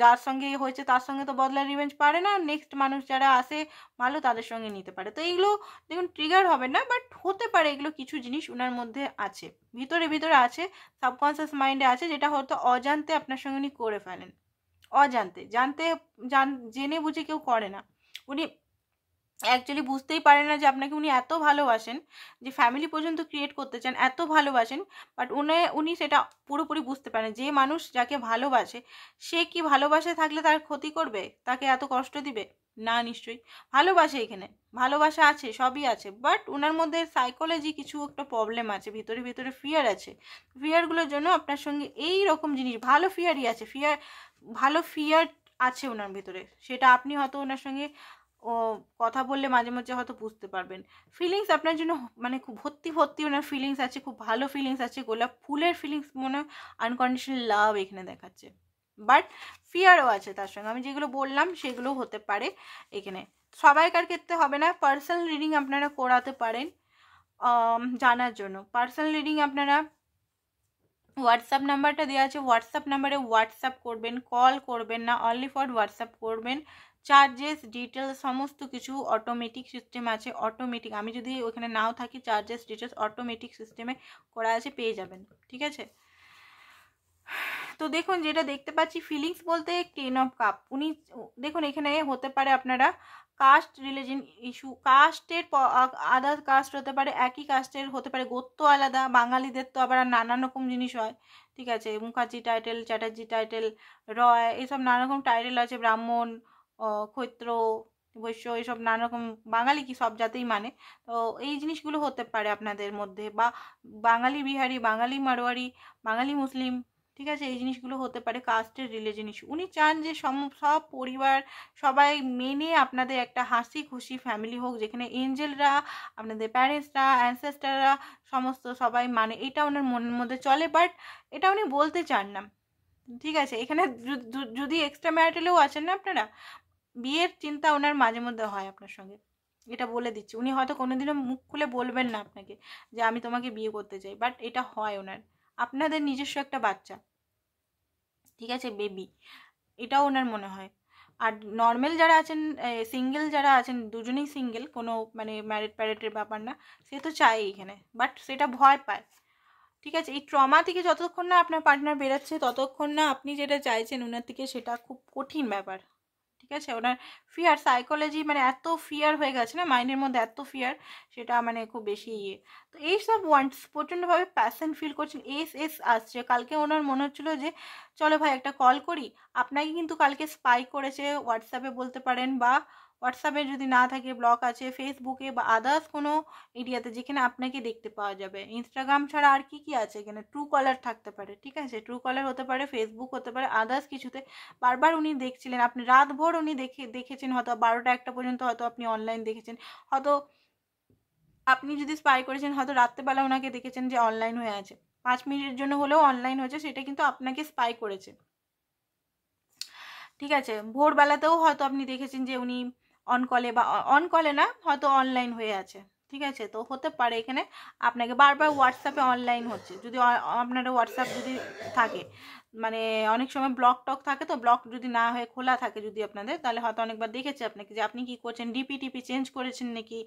যার সঙ্গে হয়েছে তার সঙ্গে তো বদলা রিভেঞ্জ পারে না, নেক্সট মানুষ যারা আসে ভালো তাদের সঙ্গে নিতে পারে। তো এইগুলো দেখুন ট্রিগার হবে না, বাট হতে পারে এগুলো কিছু জিনিস ওনার মধ্যে আছে, ভিতরে ভিতরে আছে, সাবকনসিয়াস মাইন্ডে আছে, যেটা হয়তো অজান্তে আপনার সঙ্গে উনি করে ফেলেন। অজান্তে, জেনে বুঝে কেউ করে না। উনি অ্যাকচুয়ালি বুঝতেই পারেন না যে আপনাকে উনি এত ভালোবাসেন, যে ফ্যামিলি পর্যন্ত ক্রিয়েট করতে চান, এত ভালোবাসেন, বাট উনি সেটা পুরোপুরি বুঝতে পারেন। যে মানুষ যাকে ভালোবাসে সে কি ভালোবাসে থাকলে তার ক্ষতি করবে, তাকে এত কষ্ট দিবে? না, নিশ্চয়ই ভালোবাসে, এখানে ভালোবাসা আছে, সবই আছে, বাট ওনার মধ্যে সাইকোলজি কিছু একটা প্রবলেম আছে, ভিতরে ভিতরে ফিয়ার আছে। ফিয়ারগুলোর জন্য আপনার সঙ্গে এই রকম জিনিস, ভালো ফিয়ারই আছে, ভালো ফিয়ার আছে ওনার ভিতরে, সেটা আপনি হয়তো ওনার সঙ্গে ও কথা বললে মাঝে মাঝে হয়তো বুঝতে পারবেন। ফিলিংস আপনার জন্য মানে খুব ভর্তি ভর্তি ওনার ফিলিংস আছে, খুব ভালো ফিলিংস আছে, গোলাপ ফুলের ফিলিংস, মনে আনকন্ডিশনাল লাভ এখানে দেখাচ্ছে, বাট ফিয়ারও আছে তার সঙ্গে। আমি যেগুলো বললাম সেগুলো হতে পারে এখানে, সবাইকার ক্ষেত্রে হবে না। পার্সোনাল রিডিং আপনারা করাতে পারেন জানার জন্য। পার্সোনাল রিডিং আপনারা হোয়াটসঅ্যাপ নাম্বারটা দেওয়া আছে, হোয়াটসঅ্যাপ নাম্বারে হোয়াটসঅ্যাপ করবেন, কল করবেন না, অনলি ফর হোয়াটসঅ্যাপ করবেন। চার্জেস, ডিটেলস সমস্ত কিছু অটোমেটিক সিস্টেম আছে, অটোমেটিক, আমি যদি ওখানে নাও থাকি চার্জেস ডিটেলস অটোমেটিক সিস্টেমে করা আছে, পেয়ে যাবেন, ঠিক আছে? তো দেখুন যেটা দেখতে পাচ্ছি ফিলিংস বলতে 10 অফ কাপ। উনি দেখুন এখানে হতে পারে আপনারা কাস্ট রিলিজন ইস্যু, কাস্টের আদার কাস্ট হতে পারে, একই কাস্টের হতে পারে, গোত্র আলাদা। বাঙালিদের তো আবার নানান রকম জিনিস হয়, ঠিক আছে, মুখার্জি টাইটেল, চ্যাটার্জি টাইটেল, রয়, এসব নানা রকম টাইটেল আছে, ব্রাহ্মণ, ক্ষত্র, বৈশ্য, এসব নানা রকম, বাঙালি কি সব জাতেই মানে। তো এই জিনিসগুলো হতে পারে আপনাদের মধ্যে, বা বাঙালি বিহারি, বাঙালি মারোয়ারি, বাঙালি মুসলিম, ঠিক আছে, এই জিনিসগুলো হতে পারে কাস্টের রিলিজন ইস্যু। উনি চান যে সব পরিবার সবাই মেনে আপনাদের একটা হাসি খুশি ফ্যামিলি হোক, যেখানে এঞ্জেলরা, আপনাদের প্যারেন্টসরা, অ্যানসেস্টাররা, সমস্ত সবাই মানে, এটা ওনার মনের মধ্যে চলে। বাট এটা উনি বলতে চান না, ঠিক আছে। এখানে যদি এক্সট্রা ম্যারিটালেও আছেন না আপনারা, বিয়ের চিন্তা ওনার মাঝে মধ্যে হয় আপনার সঙ্গে, এটা বলে দিচ্ছি। উনি হয়তো কোনোদিনও মুখ খুলে বলবেন না আপনাকে যে আমি তোমাকে বিয়ে করতে চাই, বাট এটা হয় ওনার, আপনাদের নিজস্ব একটা বাচ্চা, ঠিক আছে, বেবি, এটাও ওনার মনে হয়। আর নর্মাল যারা আছেন, সিঙ্গেল যারা আছেন, দুজনেই সিঙ্গেল, কোনো মানে ম্যারিড প্যারেটের ব্যাপার না, সে তো চায় এখানে, বাট সেটা ভয় পায়, ঠিক আছে। এই ট্রমা থেকে যতক্ষণ না আপনার পার্টনার বেরোচ্ছে, ততক্ষণ না আপনি যেটা চাইছেন ওনার থেকে, সেটা খুব কঠিন ব্যাপার, ঠিক আছে। ওনার ফিয়ার, সাইকোলজি মানে এত ফিয়ার হয়ে গেছে না মাইন্ডের মধ্যে, এত ফিয়ার, সেটা মানে খুব বেশি ইয়ে। তো এইসব ওয়ান্টস প্রচণ্ডভাবে প্যাশন ফিল করছেন। এস আসছে, কালকে ওনার মনে হচ্ছিলো যে চলো ভাই একটা কল করি। আপনাকে কিন্তু কালকে স্পাই করেছে, হোয়াটসঅ্যাপে বলতে পারেন, বা হোয়াটসঅ্যাপে যদি না থাকে ব্লক আছে, ফেসবুকে বা আদার্স কোনো এরিয়াতে যেখানে আপনাকে দেখতে পাওয়া যাবে। ইনস্টাগ্রাম ছাড়া আর কি আছে এখানে, ট্রু কলার থাকতে পারে, ঠিক আছে, ট্রু কলার হতে পারে, ফেসবুক হতে পারে, আদার্স কিছুতে বারবার উনি দেখছিলেন। আপনি রাতভর উনি দেখেছেন, হয়তো 12টা 1টা পর্যন্ত হয়তো আপনি অনলাইন দেখেছেন, হয়তো আপনি যদি স্পাই করেছেন, হয়তো রাত্রেবেলা ওনাকে দেখেছেন যে অনলাইন হয়ে আছে, 5 মিনিটের জন্য হলেও অনলাইন হয়েছে, সেটা কিন্তু আপনাকে স্পাই করেছে, ঠিক আছে। ভোরবেলাতেও হয়তো আপনি দেখেছেন যে উনি অন কলে, বা অন কলে না, হয়তো অনলাইন হয়ে আছে, ঠিক আছে। তো হতে পারে এখানে আপনাকে বারবার হোয়াটসঅ্যাপে অনলাইন হচ্ছে, যদি আপনার হোয়াটসঅ্যাপ যদি থাকে, মানে অনেক সময় ব্লক টক থাকে, তো ব্লক যদি না হয়ে খোলা থাকে যদি আপনাদের, তাহলে হয়তো অনেকবার দেখেছে আপনাকে যে আপনি কি করছেন, ডিপি চেঞ্জ করেছেন নাকি,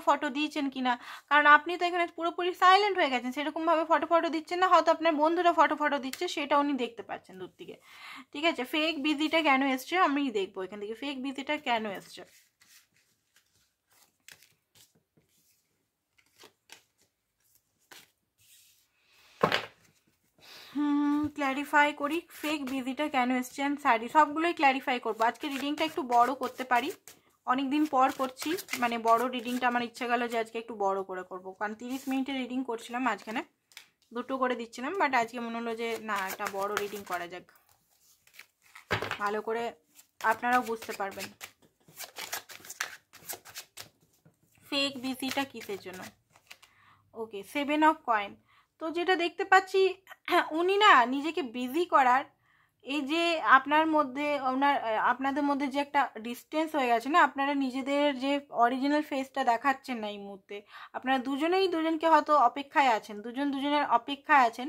ফটো দিয়েছেন কিনা। কারণ আপনি তো এখানে পুরোপুরি সাইলেন্ট হয়ে গেছেন, সেরকমভাবে ফটো দিচ্ছেন না, হয়তো আপনার বন্ধুরা ফটো দিচ্ছে, সেটা উনি দেখতে পাচ্ছেন দূর থেকে, ঠিক আছে। ফেক বিজিটা কেন এসছে আমি দেখবো এখান থেকে, ফেক বিজিটা কেন এসছে। ক্ল্যারিফাই করি ফেক বিজিটা কেন এসছে, অ্যান্ড শাড়ি, সবগুলোই ক্ল্যারিফাই করবো। আজকে রিডিংটা একটু বড় করতে পারি, অনেকদিন পর করছি, মানে বড় রিডিংটা আমার ইচ্ছা গেল যে আজকে একটু বড় করে করবো, কারণ 30 মিনিটের রিডিং করছিলাম, মাঝখানে দুটো করে দিচ্ছিলাম, বাট আজকে মনে হলো যে না, একটা বড় রিডিং করা যাক, ভালো করে আপনারাও বুঝতে পারবেন ফেক বিজিটা কিসের জন্য। ওকে, 7 অফ কয়েন। তো যেটা দেখতে পাচ্ছি, উনি না নিজেকে বিজি করার, এই যে আপনার মধ্যে আপনাদের মধ্যে যে একটা ডিস্টেন্স হয়ে গেছে না, আপনারা নিজেদের যে অরিজিনাল ফেসটা দেখাচ্ছেন না এই মুহূর্তে, আপনারা দুজনেই দুজনকে হয়তো অপেক্ষায় আছেন, দুজনের অপেক্ষায় আছেন,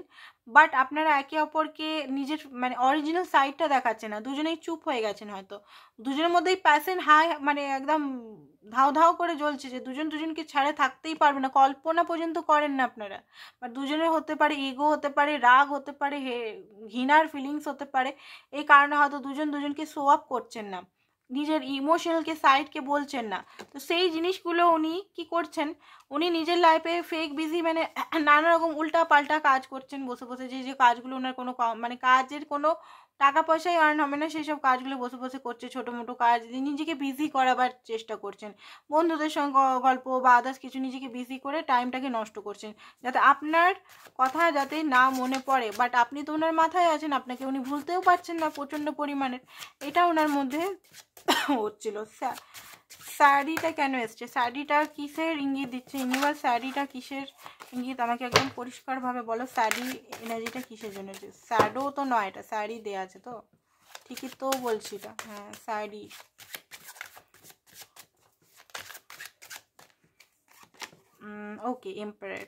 বাট আপনারা একে অপরকে নিজের মানে অরিজিনাল সাইডটা দেখাচ্ছেন না, দুজনেই চুপ হয়ে গেছেন, হয়তো দুজনের মধ্যেই প্যাশন হাই, মানে একদম ধাও করে জ্বলছে, যে দুজনকে ছাড়া থাকতেই পারবে না, কল্পনা পর্যন্ত করেন না আপনারা। বা দুজনের হতে পারে ইগো, হতে পারে রাগ, হতে পারে ঘৃণার ফিলিংস হতে পারে, এই কারণে হয়তো দুজনকে শো আপ করছেন না, নিজের ইমোশনালকে সাইডকে বলছেন না। তো সেই জিনিসগুলো উনি কি করছেন, উনি নিজের লাইফে ফেক বিজি, মানে নানা রকম উল্টা পাল্টা কাজ করছেন বসে বসে, যে কাজগুলো ওনার কোনো মানে কাজের কোনো টাকা পয়সাই আর্ন হবে না, সেই সব কাজগুলো বসে বসে করছে, ছোটো মোটো কাজ, নিজেকে বিজি করাবার চেষ্টা করছেন, বন্ধুদের সঙ্গে গল্প বা আদার্স কিছু, নিজেকে বিজি করে টাইমটাকে নষ্ট করছেন, যাতে আপনার কথা যাতে না মনে পড়ে, বাট আপনি তো ওনার মাথায় আছেন, আপনাকে উনি ভুলতেও পারছেন না প্রচণ্ড পরিমাণের, এটা ওনার মধ্যে হচ্ছিল। শাড়িটা কেন এসছে, শাড়িটা কিসের ইঙ্গিত দিচ্ছে ইউনিভার্স, শাড়িটা কিসের ইঙ্গিত আমাকে একদম পরিষ্কারভাবে বলো, শাড়ি এনার্জিটা কিসের জন্য, শ্যাডো তো নয়, এটা শাড়ি দেওয়া আছে তো, ঠিকই তো বলছি এটা, হ্যাঁ শাড়ি। ওকে, এম্পায়ার,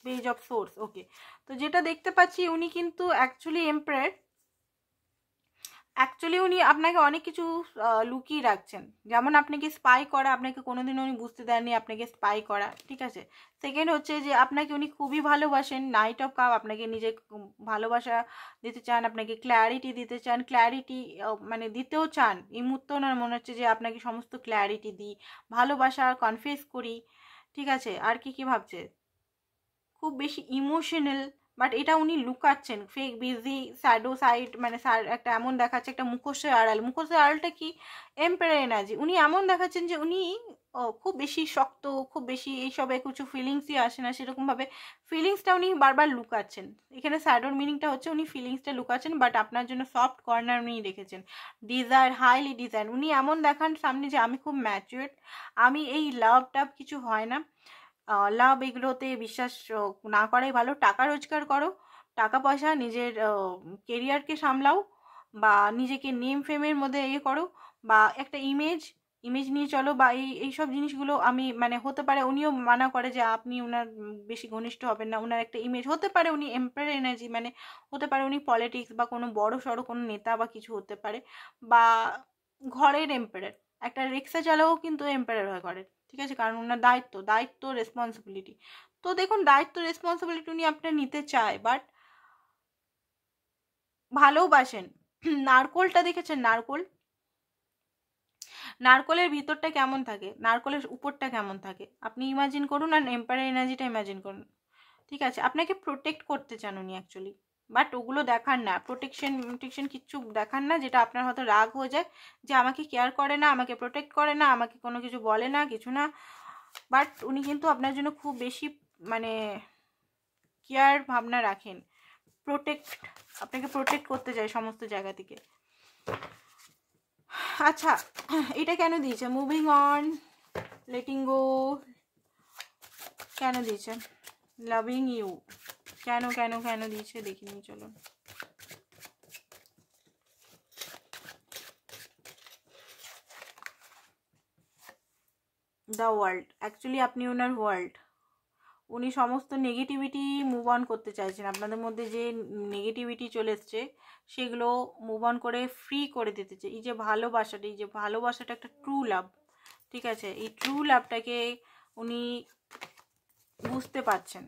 পেজ অফ সোর্স। ওকে, তো যেটা দেখতে পাচ্ছি উনি কিন্তু অ্যাকচুয়ালি এম্পায়ার, অ্যাকচুয়ালি উনি আপনাকে অনেক কিছু লুকিয়ে রাখছেন। যেমন আপনাকে স্পাই করা, আপনাকে কোনোদিনও উনি বুঝতে দেননি আপনাকে স্পাই করা, ঠিক আছে। সেকেন্ড হচ্ছে যে আপনাকে উনি খুবই ভালোবাসেন, নাইট অফ কাপ, আপনাকে নিজে ভালোবাসা দিতে চান, আপনাকে ক্ল্যারিটি দিতে চান, ক্ল্যারিটি মানে দিতেও চান। এই মুহূর্তে ওনার মনে হচ্ছে যে আপনাকে সমস্ত ক্ল্যারিটি দিই, ভালোবাসা কনফেস করি, ঠিক আছে। আর কি কি ভাবছে, খুব বেশি ইমোশনাল, বাট এটা উনি লুকাচ্ছেন। ফেক বিজি স্যাডো সাইড, মানে একটা এমন দেখাচ্ছে, একটা মুখোশের আড়াল। মুখোশের আড়ালটা কি, এম্পায়ার এনার্জি। উনি এমন দেখাচ্ছেন যে উনি খুব বেশি শক্ত, খুব বেশি এইসবে কিছু ফিলিংসই আসে না সেরকমভাবে, ফিলিংসটা উনি বারবার লুকাচ্ছেন। এখানে স্যাডোর মিনিংটা হচ্ছে উনি ফিলিংসটা লুকাচ্ছেন, বাট আপনার জন্য সফট কর্নার উনি রেখেছেন। ডিজায়ার, হাইলি ডিজায়ার, উনি এমন দেখান সামনে যে আমি খুব ম্যাচিউরড, আমি এই লাভ টাভ কিছু হয় না, লাভ এগুলোতে বিশ্বাস না করাই ভালো। টাকা রোজগার করো, টাকা পয়সা, নিজের কেরিয়ারকে সামলাও, বা নিজেকে নেম ফেমের মধ্যে ইয়ে করো, বা একটা ইমেজ নিয়ে চলো, বা এইসব জিনিসগুলো আমি মানে হতে পারে উনিও মানা করে যে আপনি ওনার বেশি ঘনিষ্ঠ হবেন না। ওনার একটা ইমেজ হতে পারে উনি এম্পায়ার এনার্জি, মানে হতে পারে উনি পলিটিক্স বা কোনো বড় সড়ো কোনো নেতা বা কিছু হতে পারে, বা ঘরের এম্পায়ার। একটা রিক্সা চালাও কিন্তু এম্পায়ার হয় ঘরের, ঠিক আছে, কারণ ওনার দায়িত্ব রেসপন্সিবিলিটি। তো দেখুন, দায়িত্ব রেসপন্সিবিলিটি উনি আপনার নিতে চায়, বাট ভালোবাসেন। নারকোলটা দেখেছেন, নারকোলের ভিতরটা কেমন থাকে, নারকোলের উপরটা কেমন থাকে, আপনি ইমাজিন করুন, আর এম্পায়ার এনার্জিটা ইমাজিন করুন, ঠিক আছে। আপনাকে প্রোটেক্ট করতে চান উনি অ্যাকচুয়ালি, বাট ওগুলো দেখান না, প্রোটেকশন কিচ্ছু দেখান না, যেটা আপনার হয়তো রাগ হয়ে যায় যে আমাকে কেয়ার করে না, আমাকে প্রোটেক্ট করে না, আমাকে কোনো কিছু বলে না, কিছু না। বাট উনি কিন্তু আপনার জন্য খুব বেশি মানে কেয়ার ভাবনা রাখেন, আপনাকে প্রোটেক্ট করতে চায় সমস্ত জায়গা থেকে। আচ্ছা, এটা কেন দিয়েছে মুভিং অন, লেটিং গো, কেন দিয়েছে লাভিং ইউ, কেন কেন কেন দিয়েছে দেখিনি, চলুন। দ্য ওয়ার্ল্ড, অ্যাকচুয়ালি আপনি ওনার ওয়ার্ল্ড, উনি সমস্ত নেগেটিভিটি মুভ অন করতে চাইছেন। আপনাদের মধ্যে যে নেগেটিভিটি চলে এসছে সেগুলো মুভ অন করে ফ্রি করে দিতে চাই। এই যে ভালোবাসাটা একটা ট্রু লাভ, ঠিক আছে, এই ট্রু লাভটাকে উনি বুঝতে পারছেন।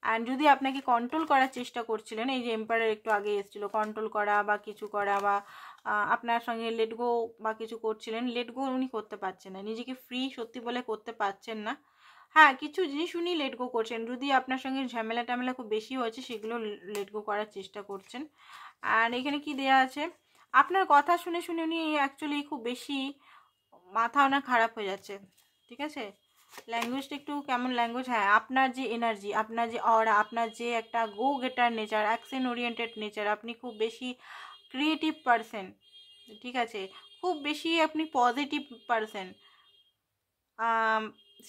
অ্যান্ড যদি আপনাকে কন্ট্রোল করার চেষ্টা করছিলেন, এই যে এম্পায়ার একটু আগে এসেছিল, কন্ট্রোল করা বা কিছু করা, বা আপনার সঙ্গে লেট গো বা কিছু করছিলেন, লেট গো উনি করতে পারছেন না, নিজেকে ফ্রি সত্যি বলে করতে পারছেন না। হ্যাঁ, কিছু জিনিস উনি লেট গো করছেন, যদি আপনার সঙ্গে ঝামেলা টামেলা খুব বেশি হয়েছে সেগুলো লেট গো করার চেষ্টা করছেন। আর এখানে কি দেয়া আছে, আপনার কথা শুনে শুনে উনি অ্যাকচুয়ালি খুব বেশি মাথা ওনার খারাপ হয়ে যাচ্ছে, ঠিক আছে। ল্যাঙ্গুয়েজটা একটু কেমন ল্যাঙ্গুয়েজ, হ্যাঁ, আপনার যে এনার্জি, আপনার যে অরা, আপনার যে একটা গো গেটার নেচার, অ্যাকশন ওরিয়েন্টেড নেচার, আপনি খুব বেশি ক্রিয়েটিভ পারসন, ঠিক আছে, খুব বেশি আপনি পজিটিভ পারসন।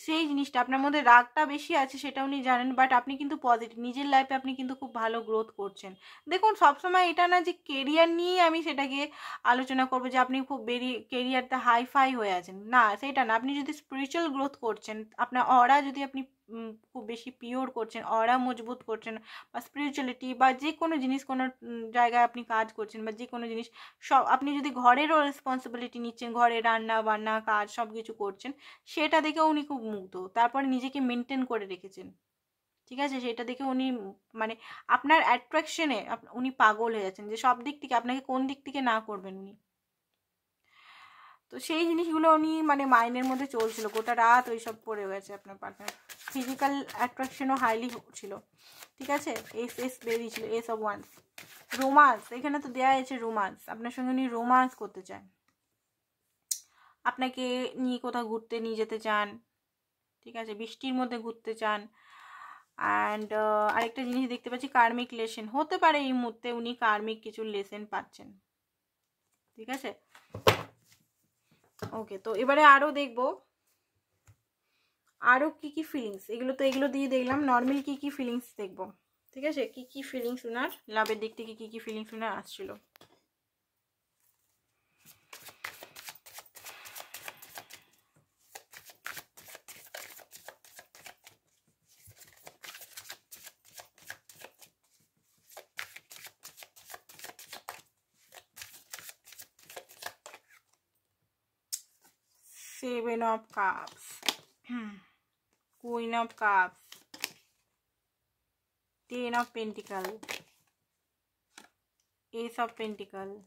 সেই জিনিসটা আপনার মধ্যে রাগটা বেশি আছে সেটা উনি জানেন, বাট আপনি কিন্তু পজিটিভ, নিজের লাইফে আপনি কিন্তু খুব ভালো গ্রোথ করছেন। দেখুন, সবসময় এটা না যে কেরিয়ার নিয়ে আমি সেটাকে আলোচনা করবো যে আপনি খুব কেরিয়ারটা হাই ফাই হয়ে আছেন, না সেটা না। আপনি যদি স্পিরিচুয়াল গ্রোথ করছেন, আপনার অরা যদি আপনি খুব বেশি পিওর করছেন, অরা মজবুত করছেন, বা স্পিরিচুয়ালিটি বা যে কোনো জিনিস, কোনো জায়গায় আপনি কাজ করছেন, বা যে কোনো জিনিস সব, আপনি যদি ঘরেরও রেসপন্সিবিলিটি নিচ্ছেন, ঘরে রান্না বান্না কাজ সব কিছু করছেন, সেটা দেখে উনি খুব মুগ্ধ। তারপরে নিজেকে মেনটেন করে রেখেছেন, ঠিক আছে, সেটা দেখে উনি মানে আপনার অ্যাট্রাকশনে উনি পাগল হয়ে যাচ্ছেন, যে সব দিক থেকে আপনাকে কোন দিক থেকে না করবেন উনি। তো সেই জিনিসগুলো উনি মানে মাইন্ডের মধ্যে চলছিল, গোটা রাত ওই সব পড়ে গেছে আপনার পার্টনার। ফিজিক্যাল অ্যাট্রাকশনও হাইলি ছিল, ঠিক আছে। এস বেরিয়েছিল, এস অফ ওয়ান্স। রোমান্স, এখানে তো দেওয়া হয়েছে রোমান্স, আপনার সঙ্গে উনি রোমান্স করতে চান, আপনাকে নিয়ে কোথাও ঘুরতে নিয়ে যেতে চান, ঠিক আছে, বৃষ্টির মধ্যে ঘুরতে চান। অ্যান্ড আরেকটা জিনিস দেখতে পাচ্ছি, কার্মিক লেসন, হতে পারে এই মুহূর্তে উনি কার্মিক কিছু লেসন পাচ্ছেন, ঠিক আছে। ওকে, তো এবারে আরও দেখবো আরও কী কী ফিলিংস, এগুলো দিয়ে দেখলাম, নর্মাল কী কী ফিলিংস দেখবো, ঠিক আছে, কী কী ফিলিংস ওনার লাভের দিক থেকে, কী কী ফিলিংস ওনার আসছিল। 7 of Cups, Queen of Cups, 10 of Pentacles, Ace of Pentacles,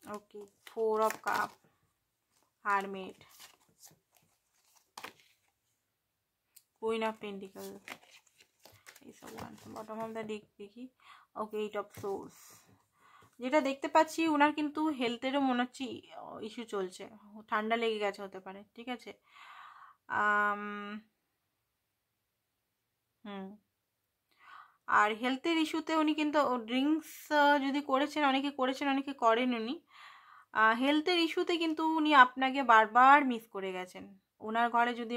okay, 4 of Cups, Hermit, Queen of Pentacles, Ace of Wands, bottom of the deck দেখি, okay, 8 of Swords। যেটা দেখতে পাচ্ছি ওনার কিন্তু হেলথেরও মনে হচ্ছে ইস্যু চলছে, ঠান্ডা লেগে গেছে হতে পারে, ঠিক আছে। আর হেলথের ইস্যুতে উনি কিন্তু ড্রিঙ্কস যদি করেছেন, অনেকে করেছেন অনেকে করেন, উনি হেলথের ইস্যুতে কিন্তু উনি আপনাকে বারবার মিস করে গেছেন। ওনার ঘরে যদি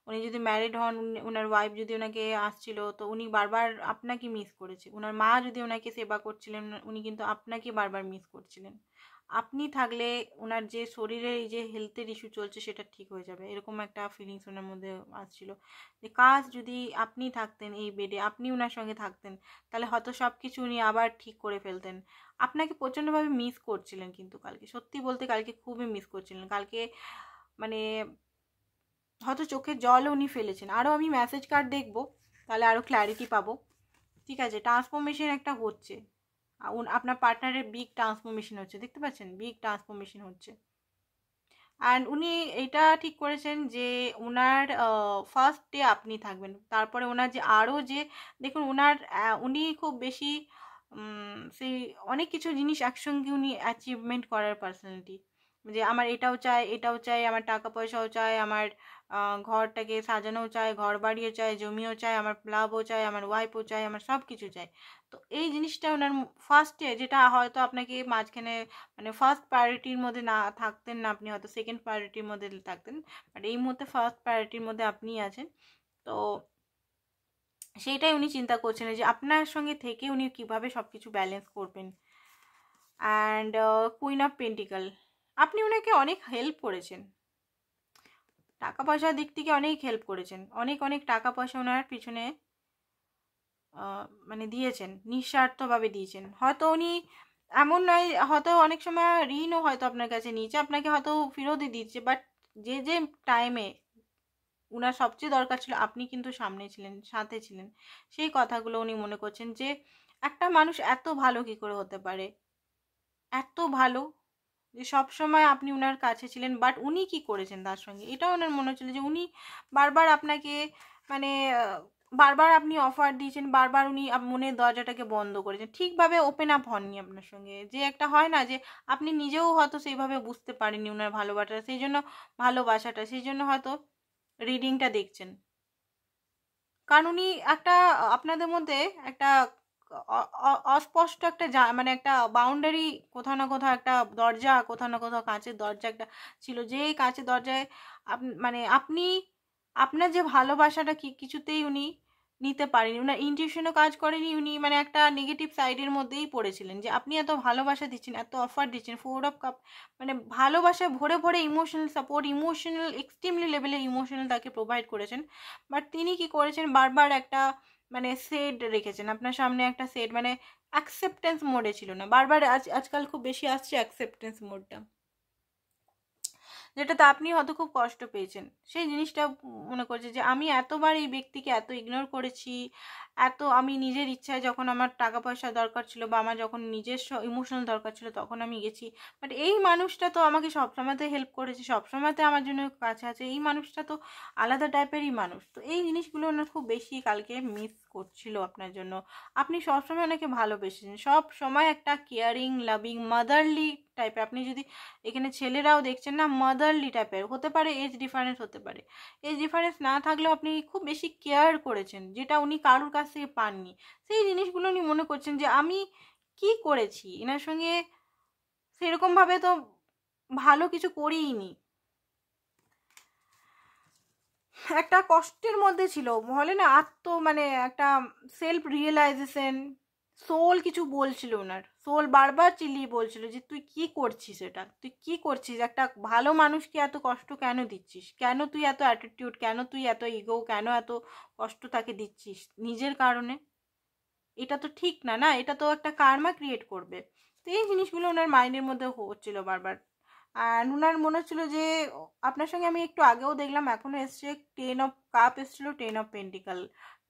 উনি যদি ম্যারিড হন, ওনার ওয়াইফ যদি ওনাকে আসছিল, তো উনি বারবার আপনাকে মিস করেছে। ওনার মা যদি ওনাকে সেবা করছিলেন, উনি কিন্তু আপনাকে বারবার মিস করছিলেন। আপনি থাকলে ওনার যে শরীরের এই যে হেলথের ইস্যু চলছে সেটা ঠিক হয়ে যাবে, এরকম একটা ফিলিংস ওনার মধ্যে আসছিল। যে কাজ যদি আপনি থাকতেন এই বেডে, আপনি ওনার সঙ্গে থাকতেন, তাহলে হয়তো সব কিছু উনি আবার ঠিক করে ফেলতেন। আপনাকে প্রচণ্ডভাবে মিস করছিলেন কিন্তু কালকে, সত্যি বলতে কালকে খুবই মিস করছিলেন। কালকে মানে হয়তো চোখের জলও উনি ফেলেছেন। আরও আমি মেসেজ কার্ড দেখব, তাহলে আরও ক্ল্যারিটি পাবো, ঠিক আছে। ট্রান্সফরমেশন একটা হচ্ছে, আপনার পার্টনারের বিগ ট্রান্সফরমেশন হচ্ছে, দেখতে পাচ্ছেন বিগ ট্রান্সফরমেশন হচ্ছে। অ্যান্ড উনি এটা ঠিক করেছেন যে ওনার ফার্স্ট ডে আপনি থাকবেন, তারপরে ওনার যে আরও যে দেখুন উনি খুব বেশি সেই অনেক কিছু জিনিস একসঙ্গে উনি অ্যাচিভমেন্ট করার পার্সোনালিটি। যে আমার এটাও চাই, এটাও চাই, আমার টাকা পয়সাও চাই, আমার ঘরটাকে সাজানোও চাই, ঘর বাড়িও চাই, জমিও চাই, আমার লাভও চাই, আমার ওয়াইফও চাই, আমার সব কিছু চাই। তো এই জিনিসটা ওনার ফার্স্টে, যেটা হয়তো আপনাকে মাঝখানে মানে ফার্স্ট প্রায়োরিটির মধ্যে না থাকতেন না, আপনি হয়তো সেকেন্ড প্রায়োরিটির মধ্যে থাকতেন, বাট এই মুহূর্তে ফার্স্ট প্রায়োরিটির মধ্যে আপনিই আছেন। তো সেইটাই উনি চিন্তা করছেন যে আপনার সঙ্গে থেকে উনি কিভাবে সব কিছু ব্যালেন্স করবেন। অ্যান্ড কুইন অফ পেন্টিকল, আপনি ওনাকে অনেক হেল্প করেছেন, টাকা পয়সার দিক থেকে অনেক হেল্প করেছেন, অনেক অনেক টাকা পয়সা ওনার পিছনে মানে দিয়েছেন, নিঃস্বার্থভাবে দিয়েছেন। হয়তো উনি এমন নয়, হয়তো অনেক সময় ঋণও হয়তো আপনার কাছে নিয়েছে, আপনাকে হয়তো ফেরতই দিচ্ছে, বাট যে যে টাইমে উনার সবচেয়ে দরকার ছিল আপনি কিন্তু সামনে ছিলেন, সাথে ছিলেন। সেই কথাগুলো উনি মনে করছেন যে একটা মানুষ এত ভালো কি করে হতে পারে, এত ভালো যে সব সময় আপনি উনার কাছে ছিলেন। বাট উনি কি করেছেন তার সঙ্গে, এটা ওনার মনে হচ্ছিল যে উনি বারবার আপনাকে মানে বারবার আপনি অফার দিয়েছেন, বারবার উনি মনের দরজাটাকে বন্ধ করেছেন, ঠিকভাবে ওপেন আপ হননি আপনার সঙ্গে। যে একটা হয় না যে আপনি নিজেও হয়তো সেইভাবে বুঝতে পারেননি ওনার ভালোবাসাটা, সেই জন্য হয়তো রিডিংটা দেখছেন। কারণ উনি একটা আপনাদের মধ্যে একটা অস্পষ্ট একটা মানে একটা বাউন্ডারি, কোথাও না কোথাও একটা দরজা, কোথাও না কোথাও কাঁচের দরজা একটা ছিল, যে কাঁচের দরজায় মানে আপনি আপনার যে ভালোবাসাটা কিছুতেই উনি নিতে পারেনি, উনার ইনটিউশনও কাজ করেনি, উনি মানে একটা নেগেটিভ সাইডের মধ্যেই পড়েছিলেন। যে আপনি এত ভালোবাসা দিচ্ছেন, এত অফার দিচ্ছেন, 4 অফ কাপ, মানে ভালোবাসায় ভরে ভরে ইমোশনাল সাপোর্ট, ইমোশনাল এক্সট্রিমলি লেভেলের ইমোশনাল তাকে প্রোভাইড করেছেন। বাট তিনি কি করেছেন, বারবার একটা মানে সেড রেখেছেন আপনার সামনে, একটা সেড মানে অ্যাকসেপ্টেন্স মোডে ছিল না, বারবার আজকাল খুব বেশি আসছে অ্যাকসেপ্টেন্স মোডটা, যেটাতে আপনি হয়তো খুব কষ্ট পেয়েছেন। সেই জিনিসটা মনে করছে যে আমি এতবার এই ব্যক্তিকে এত ইগনোর করেছি, এত আমি নিজের ইচ্ছায় যখন আমার টাকা পয়সা দরকার ছিল বা আমার যখন নিজস্ব ইমোশনাল দরকার ছিল তখন আমি গেছি, বাট এই মানুষটা তো আমাকে সবসময়তে হেল্প করেছে, সবসময়তে আমার জন্য কাছে আছে, এই মানুষটা তো আলাদা টাইপেরই মানুষ। তো এই জিনিসগুলো ওনার খুব বেশি কালকে মিস করছিল আপনার জন্য। আপনি সবসময় ওনাকে ভালোবেসেছেন, সব সময় একটা কেয়ারিং, লাভিং, মাদারলি টাইপের। আপনি যদি এখানে ছেলেরাও দেখছেন না, মাদারলি টাইপের হতে পারে, এজ ডিফারেন্স হতে পারে, এজ ডিফারেন্স না থাকলেও আপনি খুব বেশি কেয়ার করেছেন, যেটা উনি কারোর কাছ থেকে পাননি। সেই জিনিসগুলো উনি মনে করছেন যে আমি কি করেছি এনার সঙ্গে, সেরকমভাবে তো ভালো কিছু করিনি, একটা কষ্টের মধ্যে ছিল, বলে না মানে একটা সেলফ রিয়েলাইজেশন, সোল কিছু বলছিল ওনার, সোল বারবার চিল্লিয়ে বলছিল যে তুই কি করছিস, এটা তুই কি করছিস, একটা ভালো মানুষকে এত কষ্ট কেন দিচ্ছিস, কেন তুই এত অ্যাটিটিউড, কেন তুই এত ইগো, কেন এত কষ্ট তাকে দিচ্ছিস নিজের কারণে, এটা তো ঠিক না, এটা তো একটা কার্মা ক্রিয়েট করবে। তো এই জিনিসগুলো ওনার মাইন্ডের মধ্যে হচ্ছিল বারবার। আর ওনার মনে হচ্ছিল যে আপনার সঙ্গে আমি একটু আগেও দেখলাম, এখনও এসছে 10 অফ কাপ এসেছিলো, 10 অফ পেন্টিকাল।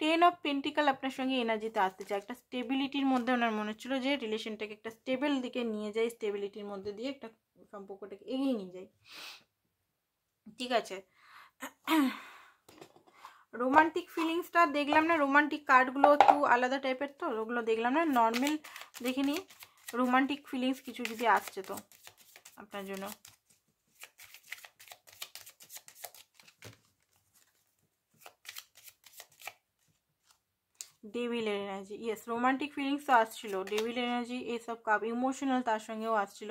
10 অফ পেন্টিকাল আপনার সঙ্গে এনার্জিতে আসতে চায়, একটা স্টেবিলিটির মধ্যে ওনার মনে হচ্ছিলো যে রিলেশনটাকে একটা স্টেবল দিকে নিয়ে যায়, স্টেবিলিটির মধ্যে দিয়ে একটা সম্পর্কটাকে এগিয়ে নিয়ে যায়। ঠিক আছে, রোমান্টিক ফিলিংসটা দেখলাম না, রোমান্টিক কার্ডগুলো একটু আলাদা টাইপের, তো ওগুলো দেখলাম না, নর্মাল দেখিনি। রোমান্টিক ফিলিংস কিছু যদি আসছে তো আপনার জন্য, ডেভিলের এনার্জি, ইয়েস রোমান্টিক ফিলিংস তো আসছিল, ডেভিল এনার্জি, এইসব কাপ ইমোশনাল তার সঙ্গেও আসছিল।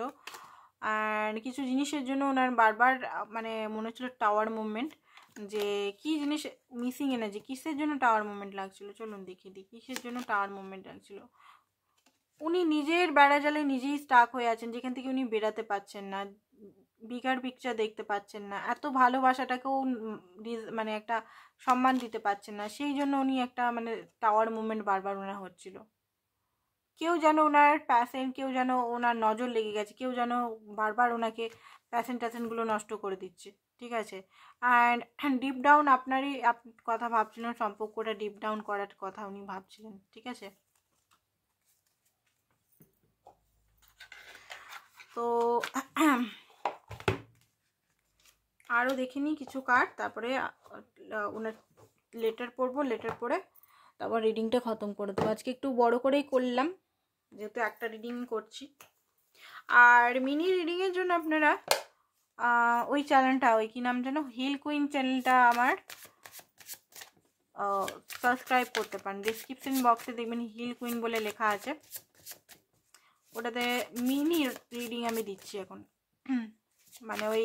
আর কিছু জিনিসের জন্য ওনার বারবার মানে মনে হচ্ছিল টাওয়ার মুভমেন্ট, যে কি জিনিস মিসিং এনার্জি, কিসের জন্য টাওয়ার মুভমেন্ট লাগছিল, চলুন দেখিয়ে দিই কিসের জন্য টাওয়ার মুভমেন্ট লাগছিল। উনি নিজের বেড়াজালে নিজেই স্টাক হয়ে আছেন, যেখান থেকে উনি বেরাতে পারছেন না, বিগার পিকচার দেখতে পাচ্ছেন না, এত ভালোবাসাটাকেও মানে একটা সম্মান দিতে পারছেন না, সেই জন্য উনি একটা মানে টাওয়ার মুভমেন্ট বারবার ওনার হচ্ছিল। কেউ যেন ওনার প্যাশন, কেউ যেন ওনার নজর লেগে গেছে, কেউ যেন বারবার ওনাকে প্যাশনগুলো নষ্ট করে দিচ্ছে। ঠিক আছে, অ্যান্ড ডিপ ডাউন আপনারই কথা ভাবছিলেন, সম্পর্কটা ডিপ ডাউন করার কথা উনি ভাবছিলেন। ঠিক আছে, তো আরও দেখিনি কিছু কার্ড, তারপরে ওনার লেটার পড়বো, লেটার পড়ে তারপর রিডিংটা খতম করে দেবো। আজকে একটু বড় করেই করলাম, যেহেতু একটা রিডিং করছি। আর মিনি রিডিংয়ের জন্য আপনারা ওই চ্যানেলটা, ওই কী নাম যেন, হিল কুইন চ্যানেলটা আমার সাবস্ক্রাইব করতে পারেন। ডিসক্রিপশন বক্সে দেখবেন হিল কুইন বলে লেখা আছে, ওটাতে মিনি রিডিং আমি দিচ্ছি এখন, মানে ওই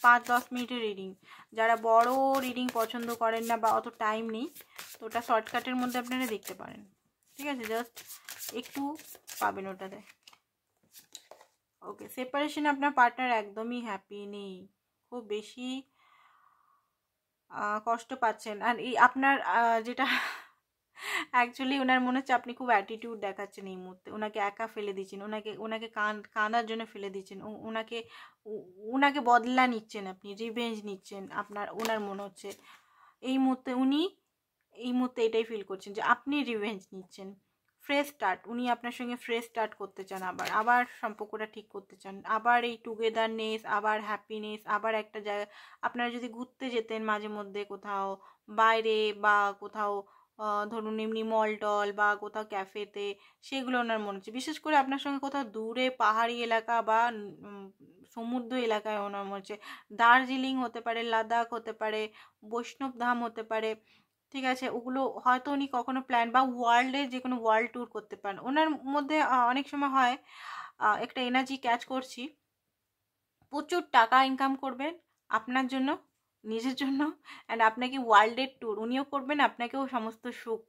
5-10 মিনিটের রিডিং। যারা বড় রিডিং পছন্দ করেন না বা অত টাইম নেই, তো ওটা শর্টকাটের মধ্যে আপনারা দেখতে পারেন। ঠিক আছে, জাস্ট একটু পাবেন ওটাতে। ওকে, সেপারেশন আপনার পার্টনার একদমই হ্যাপি নেই, খুব বেশি কষ্ট পাচ্ছেন। আর এই আপনার যেটা অ্যাকচুয়ালি ওনার মনে হচ্ছে আপনি খুব অ্যাটিটিউড দেখাচ্ছেন এই মুহূর্তে, ওনাকে একা ফেলে দিচ্ছেন, ওনাকে কাঁদার জন্য ফেলে দিচ্ছেন, ওনাকে বদলা নিচ্ছেন, আপনি রিভেঞ্জ নিচ্ছেন, ওনার মনে হচ্ছে এই মুহূর্তে এটাই ফিল করছেন যে আপনি রিভেঞ্জ নিচ্ছেন। ফ্রেশ স্টার্ট, উনি আপনার সঙ্গে ফ্রেশ স্টার্ট করতে চান, আবার সম্পর্কটা ঠিক করতে চান, আবার এই টুগেদারনেস, আবার হ্যাপিনেস, আবার একটা জায়গায় আপনারা যদি ঘুরতে যেতেন মাঝে মধ্যে কোথাও বাইরে, বা কোথাও ধরুন এমনি মল টল বা কোথাও ক্যাফেতে, সেগুলো ওনার মনে হচ্ছে। বিশেষ করে আপনার সঙ্গে কোথাও দূরে পাহাড়ি এলাকা বা সমুদ্র এলাকায় ওনার মনে হচ্ছে, দার্জিলিং হতে পারে, লাদাখ হতে পারে, বৈষ্ণব ধাম হতে পারে। ঠিক আছে, ওগুলো হয়তো উনি কখনো প্ল্যান, বা ওয়ার্ল্ডের যে কোনো ওয়ার্ল্ড ট্যুর করতে পারেন ওনার মধ্যে। অনেক সময় হয় একটা এনার্জি ক্যাচ করছি, প্রচুর টাকা ইনকাম করবেন আপনার জন্য, নিজের জন্য, অ্যান্ড আপনাকে ওয়ার্ল্ডের ট্যুর উনিও করবেন, আপনাকেও সমস্ত সুখ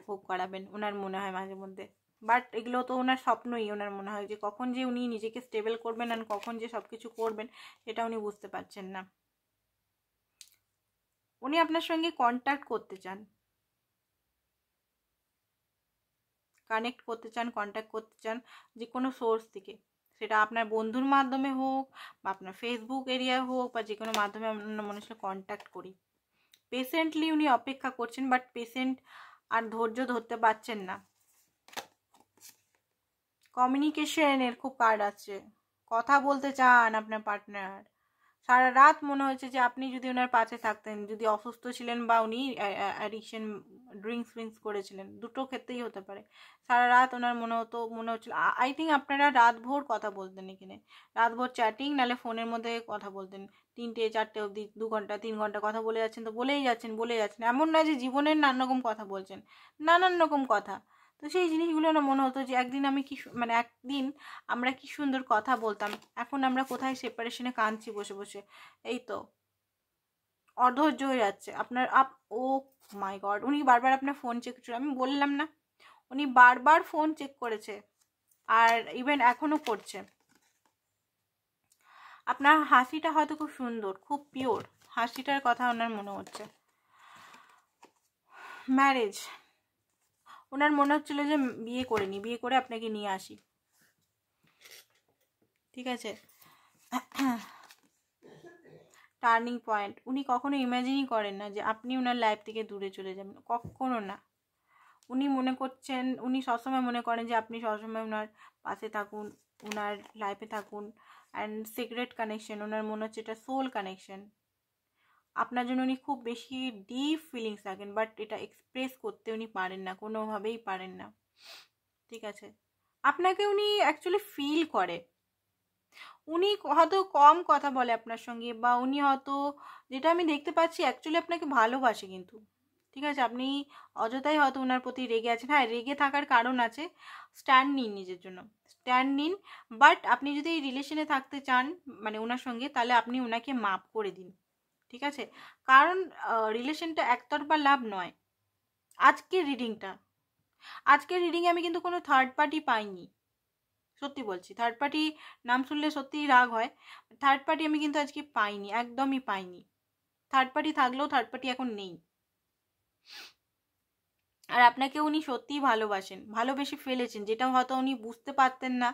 ভোগ করাবেন ওনার মনে হয় মাঝে মধ্যে। বাট এগুলো তো ওনার স্বপ্নই, ওনার মনে হয় যে কখন যে উনি নিজেকে স্টেবল করবেন আর কখন যে সব কিছু করবেন এটা উনি বুঝতে পারছেন না। উনি আপনার সঙ্গে কন্ট্যাক্ট করতে চান, কানেক্ট করতে চান, কন্ট্যাক্ট করতে চান যে কোনো সোর্স থেকে, সেটা আপনার বন্ধুর মাধ্যমে হোক বা আপনার ফেসবুক এরিয়ায় হোক, বা যে কোনো মাধ্যমে আমরা মানুষকে কন্ট্যাক্ট করি। পেশেন্টলি উনি অপেক্ষা করছেন, বাট পেশেন্ট আর ধৈর্য ধরতে পারছেন না। কমিউনিকেশনের খুব কার্ড আছে, কথা বলতে চান আপনার পার্টনার, সারা রাত মনে হচ্ছে যে আপনি যদি ওনার পাশে থাকতেন, যদি অসুস্থ ছিলেন বা উনি অ্যাডিকশন ড্রিঙ্কস করেছিলেন, দুটো ক্ষেত্রেই হতে পারে, সারা রাত ওনার মনে হচ্ছিল, আই থিঙ্ক আপনারা রাতভর কথা বলতেন এখানে, রাতভর চ্যাটিং, নাহলে ফোনের মধ্যে কথা বলতেন, 3-4 অবধি 2 ঘন্টা 3 ঘন্টা কথা বলে যাচ্ছেন, তো বলেই যাচ্ছেন, এমন না যে জীবনের নানান রকম কথা বলছেন, নানান রকম কথা। তো সেই জিনিসগুলো না মনে হতো যে একদিন একদিন আমরা কি সুন্দর কথা বলতাম, এখন আমরা কোথায় সেপারেশনে কাঁদছি বসে বসে। এই তো অধৈর্য হয়ে যাচ্ছে আপনার ও মাই গড, উনি বারবার আপনার ফোন চেক করছে, আমি বললাম না, উনি বারবার ফোন চেক করেছে, আর ইভেন এখনো করছে। আপনার হাসিটা হয়তো খুব সুন্দর, খুব পিওর হাসিটার কথা ওনার মনে হচ্ছে। ম্যারেজ, ওনার মনে হচ্ছিল যে বিয়ে করে আপনাকে নিয়ে আসি। ঠিক আছে, টার্নিং পয়েন্ট, উনি কখনো ইমাজিনই করেন না যে আপনি ওনার লাইফ থেকে দূরে চলে যাবেন, কখনো না। উনি মনে করছেন, উনি সবসময় মনে করেন যে আপনি সবসময় ওনার পাশে থাকুন, ওনার লাইফে থাকুন। অ্যান্ড সিক্রেট কানেকশন, ওনার মনে হচ্ছে এটা সোল কানেকশন। আপনার জন্য উনি খুব বেশি ডিপ ফিলিংস রাখেন, বাট এটা এক্সপ্রেস করতে উনি পারেন না, কোনোভাবেই পারেন না। ঠিক আছে, আপনাকে উনি অ্যাকচুয়ালি ফিল করে। উনি হয়তো কম কথা বলে আপনার সঙ্গে, বা উনি হয়তো, যেটা আমি দেখতে পাচ্ছি, অ্যাকচুয়ালি আপনাকে ভালোবাসে কিন্তু। ঠিক আছে, আপনি অযথাই হয়তো ওনার প্রতি রেগে আছেন। হ্যাঁ, রেগে থাকার কারণ আছে, স্ট্যান্ড নিন নিজের জন্য, স্ট্যান্ড নিন। বাট আপনি যদি এই রিলেশনে থাকতে চান মানে ওনার সঙ্গে, তাহলে আপনি ওনাকে মাপ করে দিন। ঠিক আছে, কারণ রিলেশনটা একতরফা লাভ নয়। আজকের রিডিংয়ে আমি কিন্তু কোনো থার্ড পার্টি পাইনি, সত্যি বলছি। থার্ড পার্টি নাম শুনলে সত্যিই রাগ হয়। থার্ড পার্টি আমি কিন্তু আজকে পাইনি, একদমই পাইনি। থার্ড পার্টি থাকলেও থার্ড পার্টি এখন নেই। আর আপনাকে উনি সত্যিই ভালোবাসেন, ভালোবেসে ফেলেছেন, যেটা হয়তো উনি বুঝতে পারতেন না।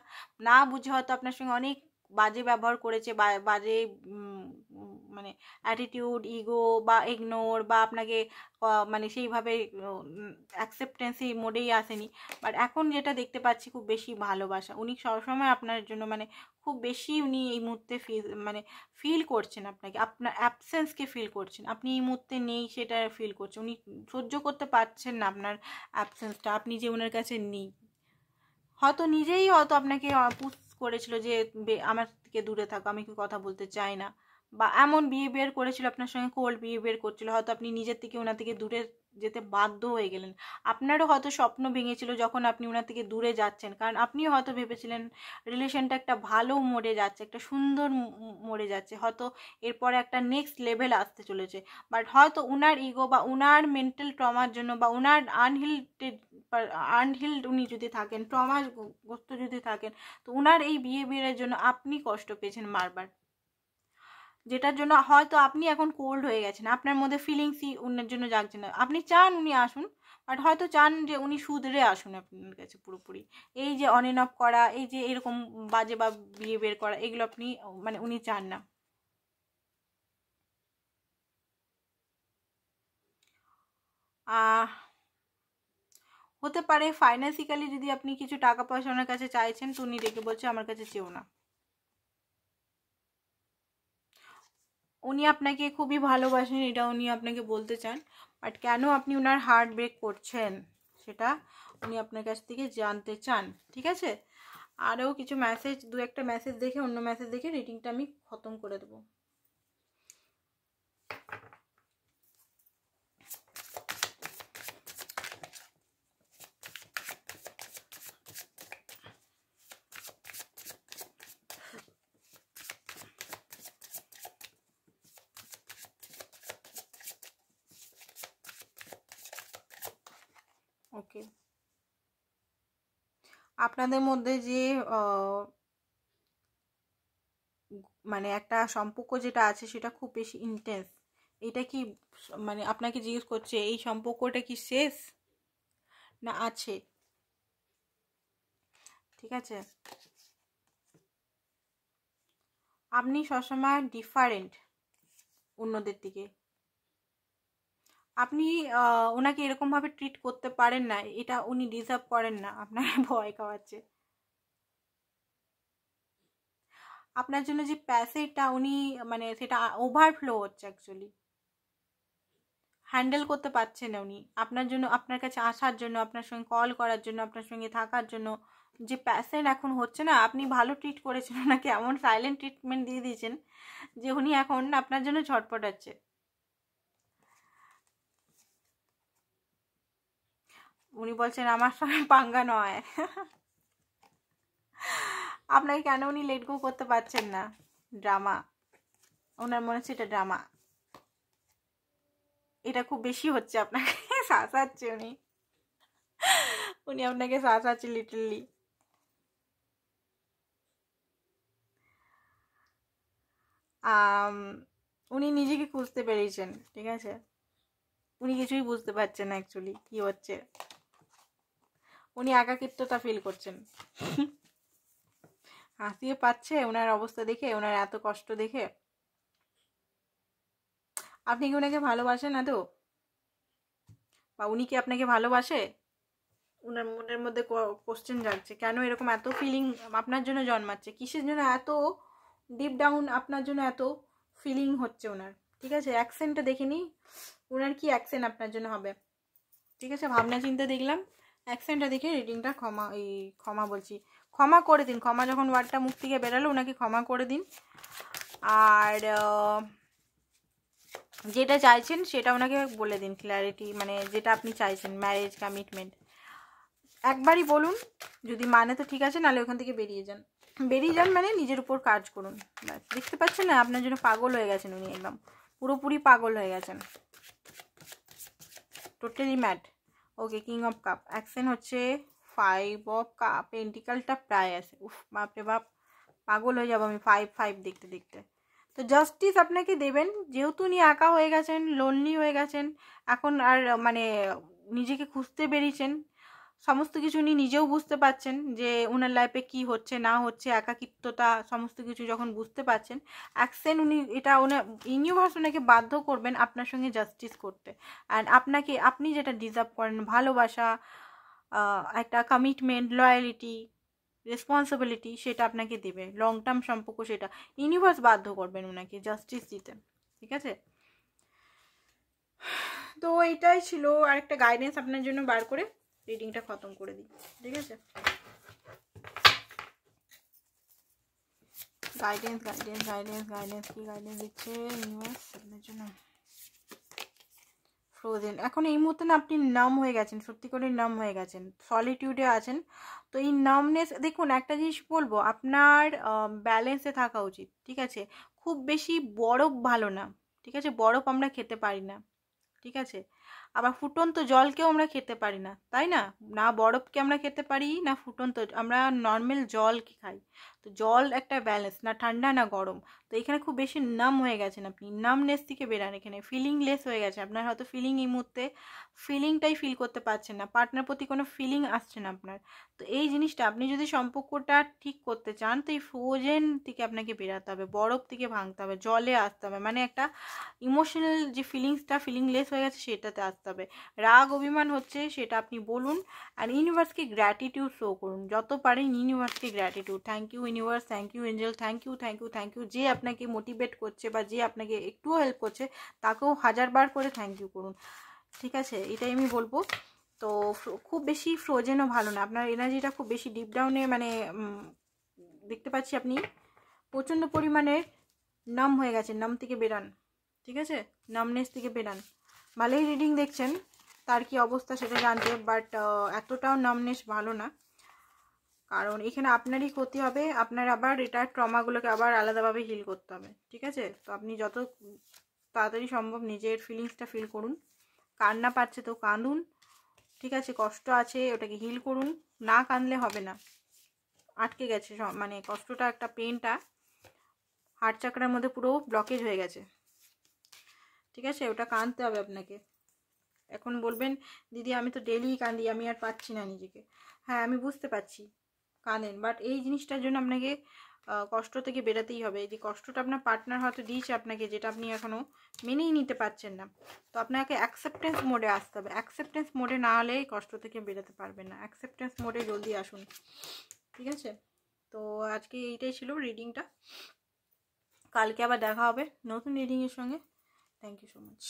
না বুঝে হয়তো আপনার সঙ্গে অনেক বাজে ব্যবহার করেছে, বাজে মানে অ্যাটিটিউড, ইগো বা ইগনোর, বা আপনাকে মানে সেইভাবে অ্যাকসেপ্টেন্সি মোডেই আসেনি। বাট এখন যেটা দেখতে পাচ্ছি, খুব বেশি ভালোবাসা। উনি সবসময় আপনার জন্য মানে খুব বেশি উনি এই মুহূর্তে ফিল করছেন আপনাকে, আপনার অ্যাবসেন্সকে ফিল করছেন। আপনি এই মুহূর্তে নেই সেটা ফিল করছেন। উনি সহ্য করতে পারছেন না আপনার অ্যাবসেন্সটা, আপনি যে ওনার কাছে নেই। হয়তো নিজেই হয়তো আপনাকে পুশ করেছিল যে আমার থেকে দূরে থাকো, আমি কি কথা বলতে চাই না, বা এমন বিহেভিয়ার করেছিল আপনার সঙ্গে, কোল্ড বিহেভিয়ার করছিল। হয়তো আপনি নিজের থেকে ওনার থেকে দূরে যেতে বাধ্য হয়ে গেলেন। আপনারও হয়তো স্বপ্ন ভেঙেছিল যখন আপনি ওনার থেকে দূরে যাচ্ছেন, কারণ আপনিও হয়তো ভেবেছিলেন রিলেশনটা একটা ভালো মোড়ে যাচ্ছে, একটা সুন্দর মোড়ে যাচ্ছে, হয়তো এরপরে একটা নেক্সট লেভেল আসতে চলেছে। বাট হয়তো উনার ইগো বা উনার মেন্টাল ট্রমার জন্য, বা উনার আনহিল্ড উনি যদি থাকেন, ট্রমাগ্রস্ত যদি থাকেন, তো উনার এই বিহেভিয়ারের জন্য আপনি কষ্ট পেয়েছেন বারবার, যেটার জন্য হয়তো আপনি এখন কোল্ড হয়ে গেছেন। আপনার মধ্যে ফিলিংসই উনার জন্য জাগছে না। আপনি চান উনি আসুন, বাট হয়তো চান যে উনি শুধরে আসুন আপনার কাছে পুরোপুরি। এই যে অন এন্ড অফ করা, এই যে এরকম বাজে বা বিহেভিয়ার করা, এগুলো আপনি মানে উনি চান না। হতে পারে ফাইন্যান্সিক্যালি যদি আপনি কিছু টাকা পয়সা ওনার কাছে চাইছেন, তো উনি ডেকে বলছে আমার কাছে চেও না। উনি আপনাকে খুবই ভালোবাসেন, এটা উনি আপনাকে বলতে চান। বাট কেন আপনি ওনার হার্ট ব্রেক করছেন, সেটা উনি আপনার কাছ থেকে জানতে চান। ঠিক আছে, আরও কিছু মেসেজ, দু একটা মেসেজ দেখে, অন্য মেসেজ দেখে রিডিংটা আমি খতম করে দেবো। ওকে, আপনাদের মধ্যে যে মানে একটা সম্পর্ক যেটা আছে, সেটা খুব বেশি ইন্টেন্স। এটা কি মানে আপনাকে জিজ্ঞেস করছে, এই সম্পর্কটা কি শেষ না আছে? ঠিক আছে, আপনি সবসময় ডিফারেন্ট অন্যদের থেকে। আপনি ওনাকে এরকমভাবে ট্রিট করতে পারেন না, এটা উনি ডিজার্ভ করেন না। আপনার ভয় খাওয়াচ্ছে। আপনার জন্য যে প্যাসেজটা উনি মানে সেটা ওভারফ্লো হচ্ছে, অ্যাকচুয়ালি হ্যান্ডেল করতে পারছেন না উনি। আপনার জন্য, আপনার কাছে আসার জন্য, আপনার সঙ্গে কল করার জন্য, আপনার সঙ্গে থাকার জন্য যে প্যাসেজ এখন হচ্ছে না, আপনি ভালো ট্রিট করেছেন ওনাকে, এমন সাইলেন্ট ট্রিটমেন্ট দিয়ে দিয়েছেন যে উনি এখন আপনার জন্য ছটপটাচ্ছে। উনি বলছেন আমার সঙ্গে পাঙ্গা নয়। আপনাকে কেন উনি লেট গো করতে পারছেন না? ড্রামা, ওনার মনে হচ্ছে এটা ড্রামা। এটা খুব বেশি হচ্ছে আপনাকে, শাসাচ্ছে উনি, উনি আপনাকে শাসাচ্ছে লিটারলি। উনি নিজেকে খুঁজতে পেরেছেন। ঠিক আছে, উনি কিছুই বুঝতে পারছেন না অ্যাকচুয়ালি কি হচ্ছে। উনি একাকিত্বতা ফিল করছেন। হাসিয়ে পাচ্ছে ওনার অবস্থা দেখে, ওনার এত কষ্ট দেখে। আপনি কি ওনাকে ভালোবাসেন না তো, বা উনি কি আপনাকে ভালোবাসে? ওনার মনের মধ্যে কোশ্চেন জাগছে, কেন এরকম এত ফিলিং আপনার জন্য জন্মাচ্ছে, কিসের জন্য এত ডিপ ডাউন আপনার জন্য এত ফিলিং হচ্ছে ওনার। ঠিক আছে, অ্যাকসেন্টটা দেখিনি ওনার কি অ্যাকসেন্ট আপনার জন্য হবে। ঠিক আছে, ভাবনা চিন্তা দেখলাম, অ্যাকসেন্টটা দেখে রিডিংটা ক্ষমা বলছি, ক্ষমা করে দিন। ক্ষমা যখন ওয়ার্ডটা মুখ থেকে বেরালো, ওনাকে ক্ষমা করে দিন। আর যেটা চাইছেন সেটা ওনাকে বলে দিন, ক্ল্যারিটি, মানে যেটা আপনি চাইছেন, ম্যারেজ, কমিটমেন্ট, একবারই বলুন। যদি মানে তো ঠিক আছে, নাহলে ওখান থেকে বেরিয়ে যান। বেরিয়ে যান মানে নিজের উপর কাজ করুন। দেখতে পাচ্ছেন না, আপনার জন্য পাগল হয়ে গেছেন উনি, একদম পুরোপুরি পাগল হয়ে গেছেন, totally mad. Okay, king of cup, action হচ্ছে 5 অফ কাপ, পেন্টিকালটা প্রায় আছে। উফ, বাপরে বাপ, পাগল হয়ে যাবো আমি 5 দেখতে দেখতে। তো জাস্টিস আপনাকে দেবেন, যেহেতু উনি একা হয়ে গেছেন, লোনলি হয়ে গেছেন, এখন আর মানে নিজেকে খুঁজতে বেরিয়েছেন, সমস্ত কিছু উনি নিজেও বুঝতে পারছেন যে ওনার লাইফে কি হচ্ছে না হচ্ছে, একাকিত্বতা সমস্ত কিছু যখন বুঝতে পারছেন, অ্যাকশন উনি এটা ওনার ইউনিভার্স ওনাকে বাধ্য করবেন আপনার সঙ্গে জাস্টিস করতে। অ্যান্ড আপনাকে, আপনি যেটা ডিজার্ভ করেন, ভালোবাসা, একটা কমিটমেন্ট, লয়ালিটি, রেসপন্সিবিলিটি, সেটা আপনাকে দেবে, লং টার্ম সম্পর্ক, সেটা ইউনিভার্স বাধ্য করবেন ওনাকে জাস্টিস দিতে। ঠিক আছে, তো এটাই ছিল, আরেকটা গাইডেন্স আপনার জন্য বার করে রিডিংটা খতম করে দিই। ঠিক আছে, গাইডেন্স গাইডেন্স গাইডেন্স গাইডেন্স কি গাইডেন্স দিচ্ছে ইউনিভার্স আপনার জন্য? ফ্রোজেন, এখন এই মুহূর্তে না আপনি নাম হয়ে গেছেন, সত্যি করে নাম হয়ে গেছেন, সলিটিউডে আছেন। তো এই নামনেস, দেখুন একটা জিনিস বলবো, আপনার ব্যালেন্সে থাকা উচিত। ঠিক আছে, খুব বেশি বরফ ভালো না। ঠিক আছে, বরফ আমরা খেতে পারি না। ঠিক আছে, আবার ফুটন্ত জলকেও আমরা খেতে পারি না, তাই না? না বরফকে আমরা খেতে পারি, না ফুটন্ত, আমরা নর্মাল জল কি খাই। তো জল একটা ব্যালেন্স, না ঠান্ডা না গরম। তো এখানে খুব বেশি নাম হয়ে গেছেন আপনি, নামনেস থেকে বেরান, এখানে ফিলিংলেস হয়ে গেছে আপনার, হয়তো ফিলিং এই মুহূর্তে ফিলিংটাই ফিল করতে পারছেন না, পার্টনার প্রতি কোনো ফিলিং আসছে না আপনার। তো এই জিনিসটা, আপনি যদি সম্পর্কটা ঠিক করতে চান, তো এই ফ্রোজেন থেকে আপনাকে বেরাতে হবে, বরফ থেকে ভাঙতে হবে, জলে আসতে হবে, মানে একটা ইমোশনাল যে ফিলিংসটা, ফিলিংলেস হয়ে গেছে সেটাতে আসতে হবে। রাগ অভিমান হচ্ছে সেটা আপনি বলুন, আর ইউনিভার্সকে গ্র্যাটিটিউড শো করুন, যত পারেন ইউনিভার্সকে gratitude, thank you universe, thank you angel, thank you thank you thank you. যে আপনাকে মোটিভেট করছে বা যে আপনাকে একটুও হেল্প করছে, তাকেও 1000বার করে থ্যাংক ইউ করুন। ঠিক আছে, এটাই আমি বলবো। তো খুব বেশি ফ্রোজেনও ভালো না, আপনার এনার্জিটা খুব বেশি ডিপ ডাউনে, মানে দেখতে পাচ্ছি আপনি প্রচণ্ড পরিমাণে নাম হয়ে গেছেন, নাম থেকে বেরান। ঠিক আছে, নামনেস থেকে বেরান। ভালোই রিডিং দেখছেন, তার কি অবস্থা সেটা জানতে, বাট এতটাও নামনেস ভালো না, কারণ এখানে আপনারই ক্ষতি হবে, আপনার আবার এটার ট্রমাগুলোকে আবার আলাদাভাবে হিল করতে হবে। ঠিক আছে, তো আপনি যত তাড়াতাড়ি সম্ভব নিজের ফিলিংসটা ফিল করুন, কান্না পাচ্ছে তো কাঁদুন। ঠিক আছে, কষ্ট আছে ওটাকে হিল করুন, না কাঁদলে হবে না, আটকে গেছে মানে কষ্টটা, একটা পেনটা হার্ট চাকরার মধ্যে পুরো ব্লকেজ হয়ে গেছে। ঠিক আছে, ওটা কাঁদতে হবে আপনাকে। এখন বলবেন দিদি আমি তো ডেলি কাঁদি, আমি আর পাচ্ছি না নিজেকে। হ্যাঁ আমি বুঝতে পারছি কাঁদেন, বাট এই জিনিসটার জন্য আপনাকে কষ্ট থেকে বেরাতেই হবে। যে কষ্টটা আপনার পার্টনার হয়তো দিয়েছে আপনাকে, যেটা আপনি এখনও মেনেই নিতে পারছেন না, তো আপনাকে অ্যাকসেপ্টেন্স মোডে আসতে হবে। অ্যাকসেপ্টেন্স মোডে না হলে কষ্ট থেকে বেরোতে পারবেন না, অ্যাকসেপ্টেন্স মোডে জলদি আসুন। ঠিক আছে, তো আজকে এইটাই ছিল রিডিংটা, কালকে আবার দেখা হবে নতুন রিডিংয়ের সঙ্গে। Thank you so much.